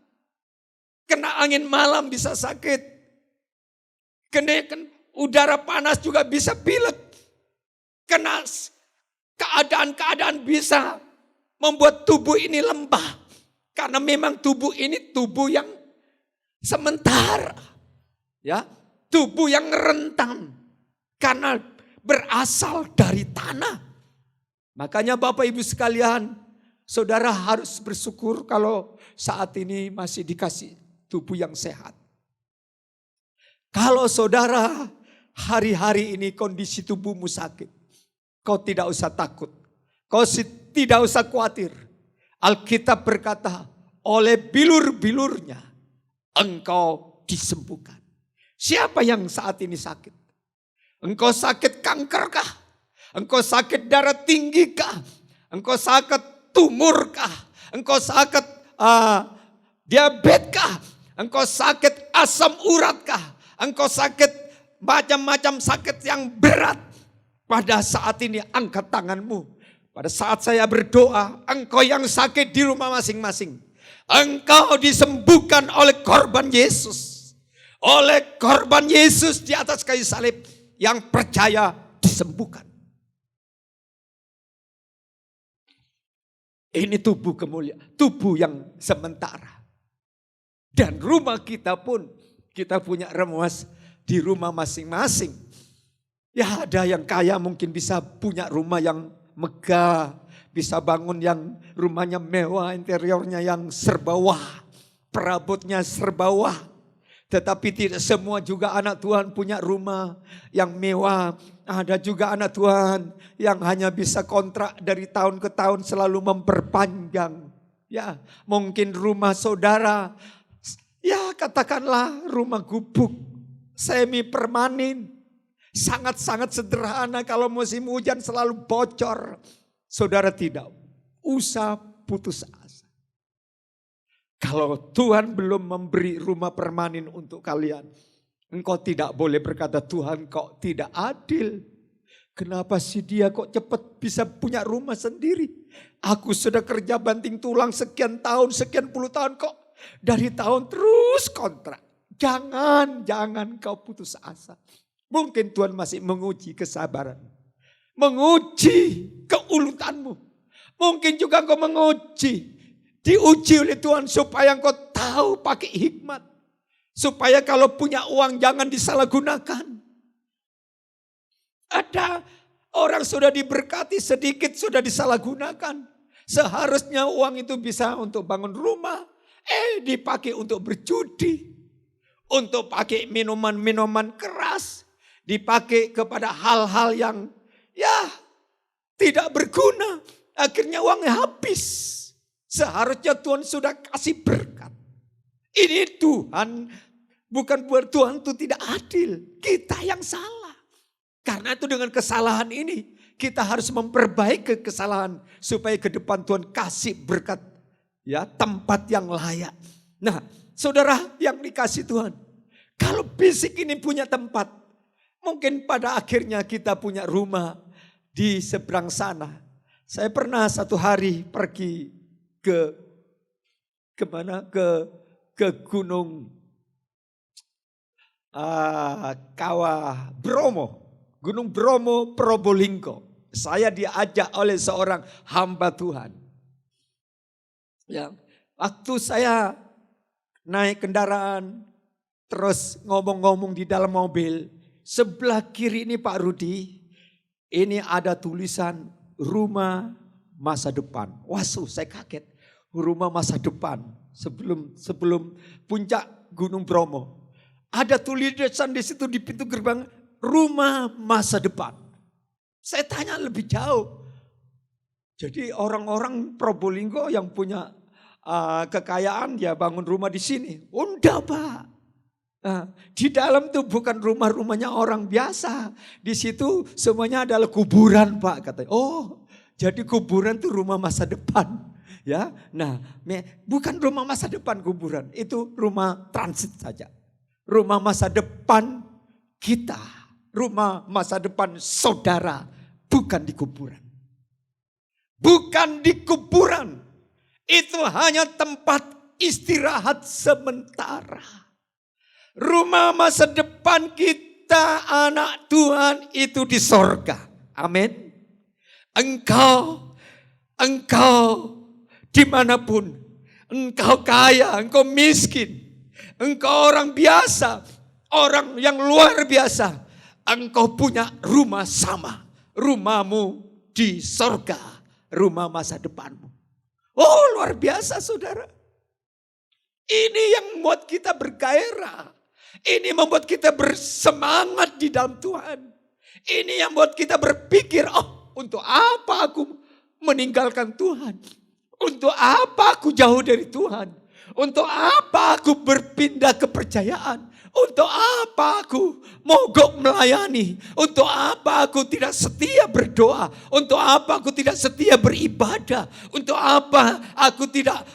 Kena angin malam bisa sakit. Kena udara panas juga bisa pilek. Kena keadaan-keadaan bisa membuat tubuh ini lemah. Karena memang tubuh ini tubuh yang sementara. Ya, tubuh yang rentan. Karena berasal dari tanah. Makanya Bapak Ibu sekalian, saudara harus bersyukur kalau saat ini masih dikasih tubuh yang sehat. Kalau saudara hari-hari ini kondisi tubuhmu sakit, kau tidak usah takut. Kau tidak usah khawatir. Alkitab berkata, oleh bilur-bilurnya engkau disembuhkan. Siapa yang saat ini sakit? Engkau sakit kanker kah? Engkau sakit darah tinggi kah? Engkau sakit tumor kah? Engkau sakit diabetes kah? Engkau sakit asam urat kah? Engkau sakit macam-macam sakit yang berat. Pada saat ini angkat tanganmu. Pada saat saya berdoa, engkau yang sakit di rumah masing-masing, engkau disembuhkan oleh korban Yesus. Oleh korban Yesus di atas kayu salib. Yang percaya disembuhkan. Ini tubuh kemuliaan, tubuh yang sementara. Dan rumah kita pun, kita punya remuas di rumah masing-masing. Ya ada yang kaya mungkin bisa punya rumah yang megah, bisa bangun yang rumahnya mewah, interiornya yang serba wah, perabotnya serba wah. Tetapi tidak semua juga anak Tuhan punya rumah yang mewah. Ada juga anak Tuhan yang hanya bisa kontrak dari tahun ke tahun selalu memperpanjang. Ya, mungkin rumah saudara, ya katakanlah rumah gubuk, semi permanen. Sangat-sangat sederhana, kalau musim hujan selalu bocor. Saudara tidak usah putus asa. Kalau Tuhan belum memberi rumah permanen untuk kalian, engkau tidak boleh berkata, Tuhan kok tidak adil. Kenapa sih dia kok cepat bisa punya rumah sendiri? Aku sudah kerja banting tulang sekian tahun, sekian puluh tahun kok. Dari tahun terus kontrak. Jangan kau putus asa. Mungkin Tuhan masih menguji kesabaran. Menguji keulutanmu. Mungkin juga engkau diuji oleh Tuhan supaya engkau tahu pakai hikmat. Supaya kalau punya uang jangan disalahgunakan. Ada orang sudah diberkati sedikit sudah disalahgunakan. Seharusnya uang itu bisa untuk bangun rumah. Dipakai untuk berjudi. Untuk pakai minuman-minuman keras. Dipakai kepada hal-hal yang ya tidak berguna. Akhirnya uangnya habis. Seharusnya Tuhan sudah kasih berkat. Ini Tuhan, bukan buat Tuhan itu tidak adil. Kita yang salah. Karena itu dengan kesalahan ini, kita harus memperbaiki kesalahan. Supaya ke depan Tuhan kasih berkat. Ya, tempat yang layak. Nah, saudara yang dikasih Tuhan. Kalau fisik ini punya tempat. Mungkin pada akhirnya kita punya rumah di seberang sana. Saya pernah satu hari pergi ke mana? Ke gunung Kawah Bromo, Gunung Bromo, Probolinggo. Saya diajak oleh seorang hamba Tuhan. Ya, waktu saya naik kendaraan, terus ngomong-ngomong di dalam mobil, sebelah kiri ini Pak Rudi, ini ada tulisan rumah masa depan. Wasu, saya kaget. Rumah masa depan sebelum puncak Gunung Bromo. Ada tulisan di situ di pintu gerbang, rumah masa depan. Saya tanya lebih jauh. Jadi orang-orang Probolinggo yang punya kekayaan ya bangun rumah di sini. Udah Pak. Di dalam tuh bukan rumah-rumahnya orang biasa. Di situ semuanya adalah kuburan Pak katanya. Oh, jadi kuburan tuh rumah masa depan. Ya, nah bukan rumah masa depan kuburan. Itu rumah transit saja. Rumah masa depan kita, rumah masa depan saudara, bukan di kuburan. Bukan di kuburan, itu hanya tempat istirahat sementara. Rumah masa depan kita anak Tuhan itu di sorga. Amin. Engkau dimanapun, engkau kaya, engkau miskin. Engkau orang biasa, orang yang luar biasa. Engkau punya rumah sama. Rumahmu di sorga, rumah masa depanmu. Oh luar biasa saudara. Ini yang membuat kita bergairah. Ini membuat kita bersemangat di dalam Tuhan. Ini yang membuat kita berpikir, oh untuk apa aku meninggalkan Tuhan? Untuk apa aku jauh dari Tuhan? Untuk apa aku berpindah kepercayaan? Untuk apa aku mogok melayani? Untuk apa aku tidak setia berdoa? Untuk apa aku tidak setia beribadah? Untuk apa aku tidak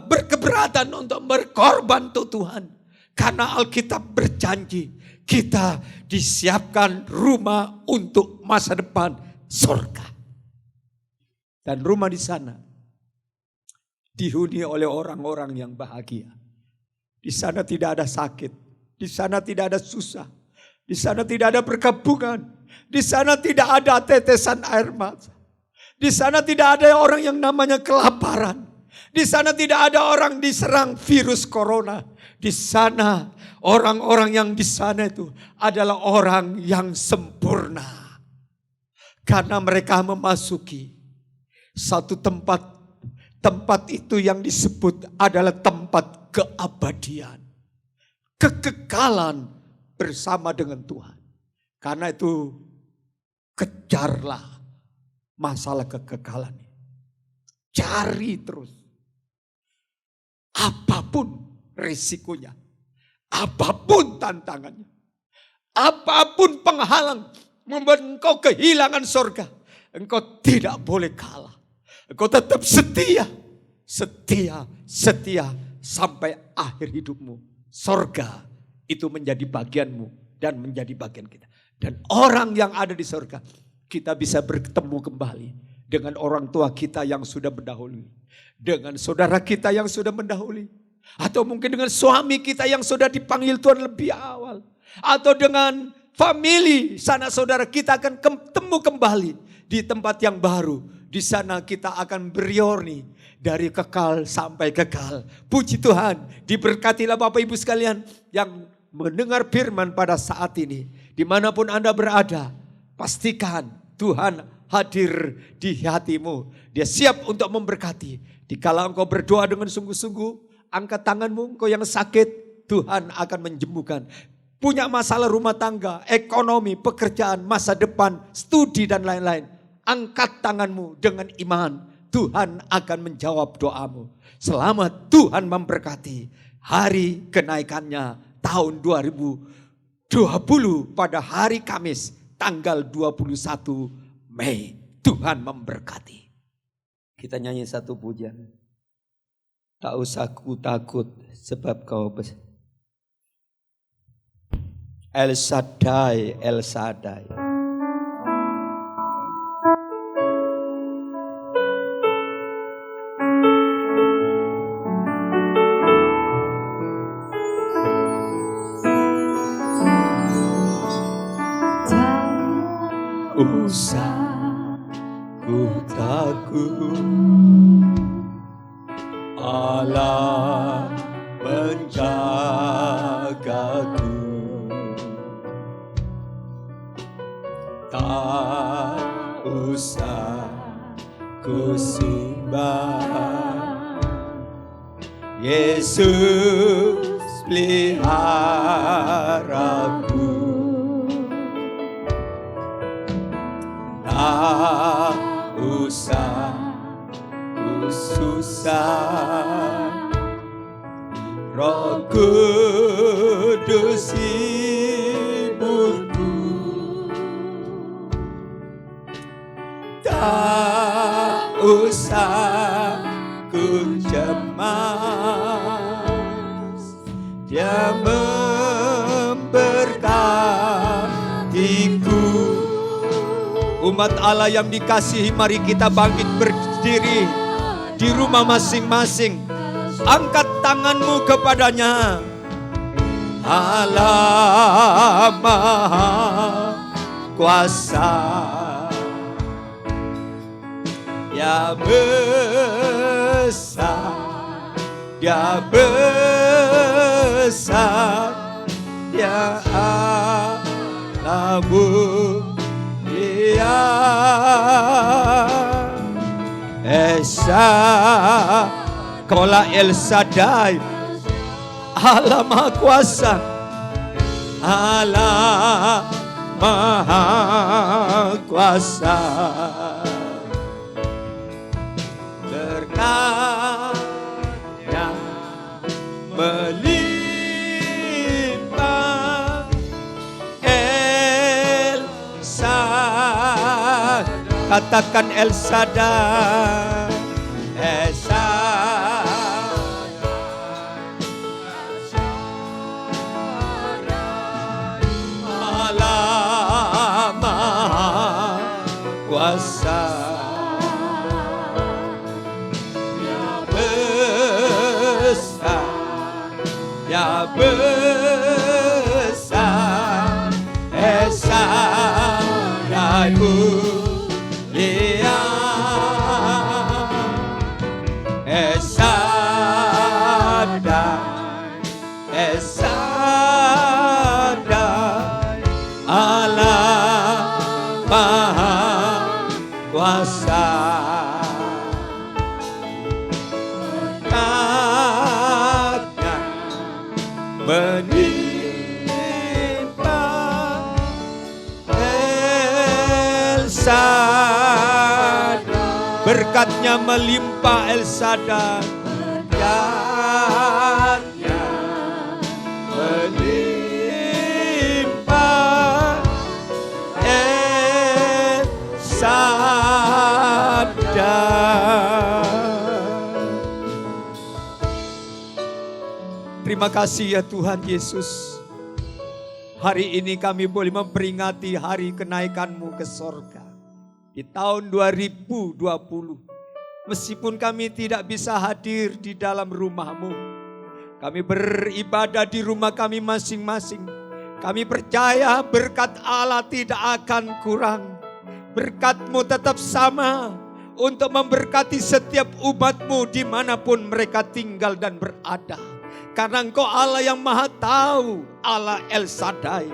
berkeberatan untuk berkorban untuk Tuhan? Karena Alkitab berjanji kita disiapkan rumah untuk masa depan surga. Dan rumah di sana dihuni oleh orang-orang yang bahagia. Di sana tidak ada sakit. Di sana tidak ada susah. Di sana tidak ada perkampungan. Di sana tidak ada tetesan air mata. Di sana tidak ada orang yang namanya kelaparan. Di sana tidak ada orang diserang virus corona. Di sana orang-orang yang di sana itu adalah orang yang sempurna. Karena mereka memasuki satu tempat itu yang disebut adalah tempat keabadian. Kekekalan bersama dengan Tuhan. Karena itu kejarlah masalah kekekalan. Cari terus. Apapun risikonya. Apapun tantangannya. Apapun penghalang membuat engkau kehilangan surga. Engkau tidak boleh kalah. Engkau tetap setia sampai akhir hidupmu. Sorga itu menjadi bagianmu dan menjadi bagian kita. Dan orang yang ada di sorga, kita bisa bertemu kembali dengan orang tua kita yang sudah mendahului. Dengan saudara kita yang sudah mendahului. Atau mungkin dengan suami kita yang sudah dipanggil Tuhan lebih awal. Atau dengan family sanak saudara kita akan ketemu kembali di tempat yang baru. Di sana kita akan beriorni dari kekal sampai kekal. Puji Tuhan, diberkatilah Bapak Ibu sekalian yang mendengar firman pada saat ini. Dimanapun Anda berada, pastikan Tuhan hadir di hatimu. Dia siap untuk memberkati. Dikala engkau berdoa dengan sungguh-sungguh, angkat tanganmu, engkau yang sakit, Tuhan akan menyembuhkan. Punya masalah rumah tangga, ekonomi, pekerjaan, masa depan, studi dan lain-lain. Angkat tanganmu dengan iman. Tuhan akan menjawab doamu. Selamat, Tuhan memberkati. Hari kenaikannya tahun 2020 pada hari Kamis tanggal 21 Mei. Tuhan memberkati. Kita nyanyi satu pujian. Tak usah ku takut sebab kau El Shaddai, El Shaddai. usah ku takut. Allah menjagaku, tak usah ku sembah. Yesus peliharaku, tak usah ku susah. Roh Kudus hiburku, tak usah ku cemas. Dia memberkatiku. Umat Allah yang dikasihi, mari kita bangkit berdiri di rumah masing-masing. Angkat tanganmu kepadanya. Allah Maha Kuasa, Dia besar, Dia besar, Dia Allah mulia. Esa Kola El Shaddai, Allah Maha Kuasa, Allah Maha Kuasa. Berkatnya melimpah, El Shaddai, katakan El Shaddai, El Shaddai. Kuasa, Dia besar, Dia besar, Esa Dia mulia, Esa Esa Allah Maha Kuasa. Berkatnya melimpah, El Shaddai, berkatnya melimpah, El Shaddai, berkatnya melimpah, El Shaddai. Terima kasih ya Tuhan Yesus. Hari ini kami boleh memperingati hari kenaikan-Mu ke sorga. Di tahun 2020. Meskipun kami tidak bisa hadir di dalam rumah-Mu. Kami beribadah di rumah kami masing-masing. Kami percaya berkat Allah tidak akan kurang. Berkat-Mu tetap sama untuk memberkati setiap umat-Mu dimanapun mereka tinggal dan berada. Karena Engkau Allah yang maha tahu, Allah El Shaddai,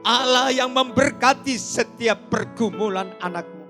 Allah yang memberkati setiap pergumulan anak-Mu.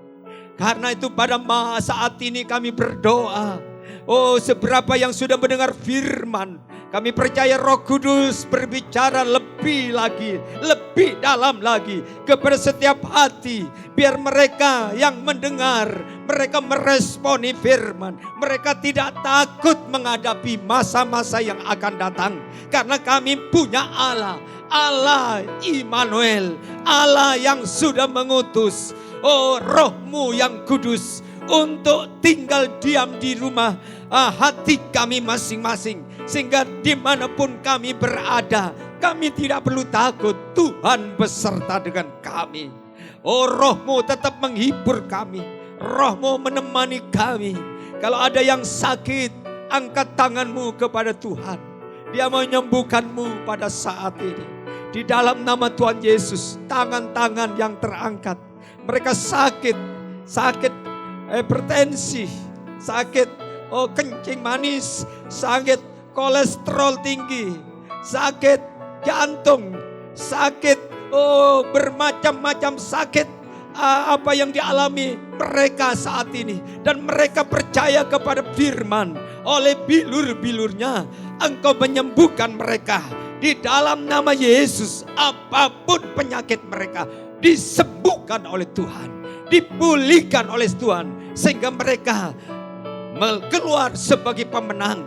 Karena itu pada saat ini kami berdoa, oh seberapa yang sudah mendengar firman, kami percaya Roh Kudus berbicara lebih lagi, lebih dalam lagi kepada setiap hati. Biar mereka yang mendengar, mereka meresponi firman. Mereka tidak takut menghadapi masa-masa yang akan datang. Karena kami punya Allah, Allah Immanuel, Allah yang sudah mengutus, oh Roh-Mu yang kudus untuk tinggal diam di rumah hati kami masing-masing. Sehingga dimanapun kami berada, kami tidak perlu takut. Tuhan beserta dengan kami. Oh Roh-Mu tetap menghibur kami. Roh-Mu menemani kami. Kalau ada yang sakit, angkat tangan-Mu kepada Tuhan. Dia mau menyembuhkan-Mu pada saat ini. Di dalam nama Tuhan Yesus, tangan-tangan yang terangkat, Mereka sakit hipertensi, sakit kencing manis, sakit kolesterol tinggi, sakit jantung, sakit bermacam-macam sakit apa yang dialami mereka saat ini. Dan mereka percaya kepada firman, oleh bilur-bilurnya Engkau menyembuhkan mereka. Di dalam nama Yesus, apapun penyakit mereka disembuhkan oleh Tuhan, dipulihkan oleh Tuhan, sehingga mereka keluar sebagai pemenang.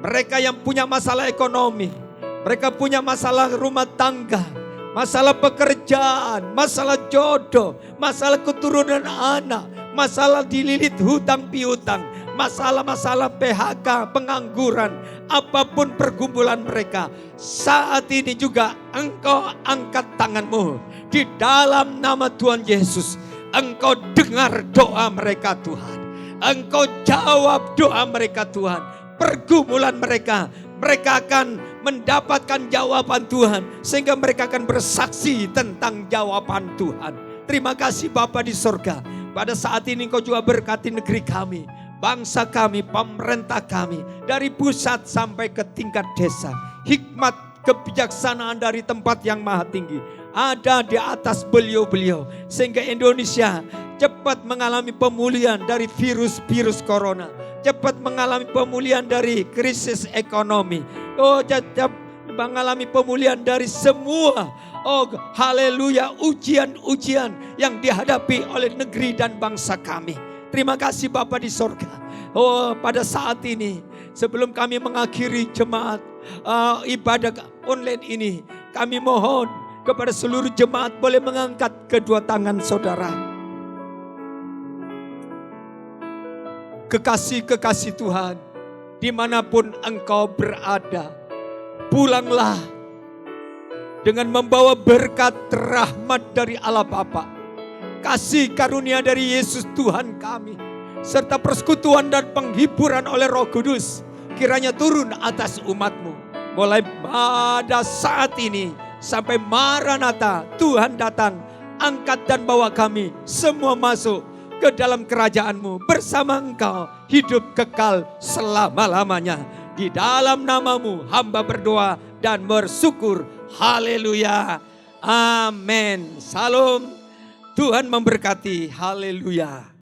Mereka yang punya masalah ekonomi, mereka punya masalah rumah tangga, masalah pekerjaan, masalah jodoh, masalah keturunan anak, masalah dililit hutang piutang, masalah-masalah PHK, pengangguran, apapun pergumulan mereka, saat ini juga Engkau angkat tanganmu di dalam nama Tuhan Yesus. Engkau dengar doa mereka Tuhan, Engkau jawab doa mereka Tuhan. Pergumulan mereka akan mendapatkan jawaban Tuhan, sehingga mereka akan bersaksi tentang jawaban Tuhan. Terima kasih Bapa di sorga. Pada saat ini Engkau juga berkati negeri kami, bangsa kami, pemerintah kami, dari pusat sampai ke tingkat desa. Hikmat kebijaksanaan dari tempat yang maha tinggi ada di atas beliau-beliau, sehingga Indonesia cepat mengalami pemulihan dari virus corona, cepat mengalami pemulihan dari krisis ekonomi, cepat mengalami pemulihan dari semua haleluya, ujian-ujian yang dihadapi oleh negeri dan bangsa kami. Terima kasih Bapa di sorga. Pada saat ini, sebelum kami mengakhiri jemaat ibadah online ini, kami mohon kepada seluruh jemaat boleh mengangkat kedua tangan saudara. Kekasih-kekasih Tuhan, dimanapun engkau berada, pulanglah dengan membawa berkat rahmat dari Allah Bapa, kasih karunia dari Yesus Tuhan kami, serta persekutuan dan penghiburan oleh Roh Kudus kiranya turun atas umat-Mu mulai pada saat ini sampai Maranatha Tuhan datang. Angkat dan bawa kami semua masuk ke dalam kerajaan-Mu bersama Engkau, hidup kekal selama-lamanya. Di dalam nama-Mu hamba berdoa dan bersyukur. Haleluya. Amin. Salam. Tuhan memberkati. Haleluya.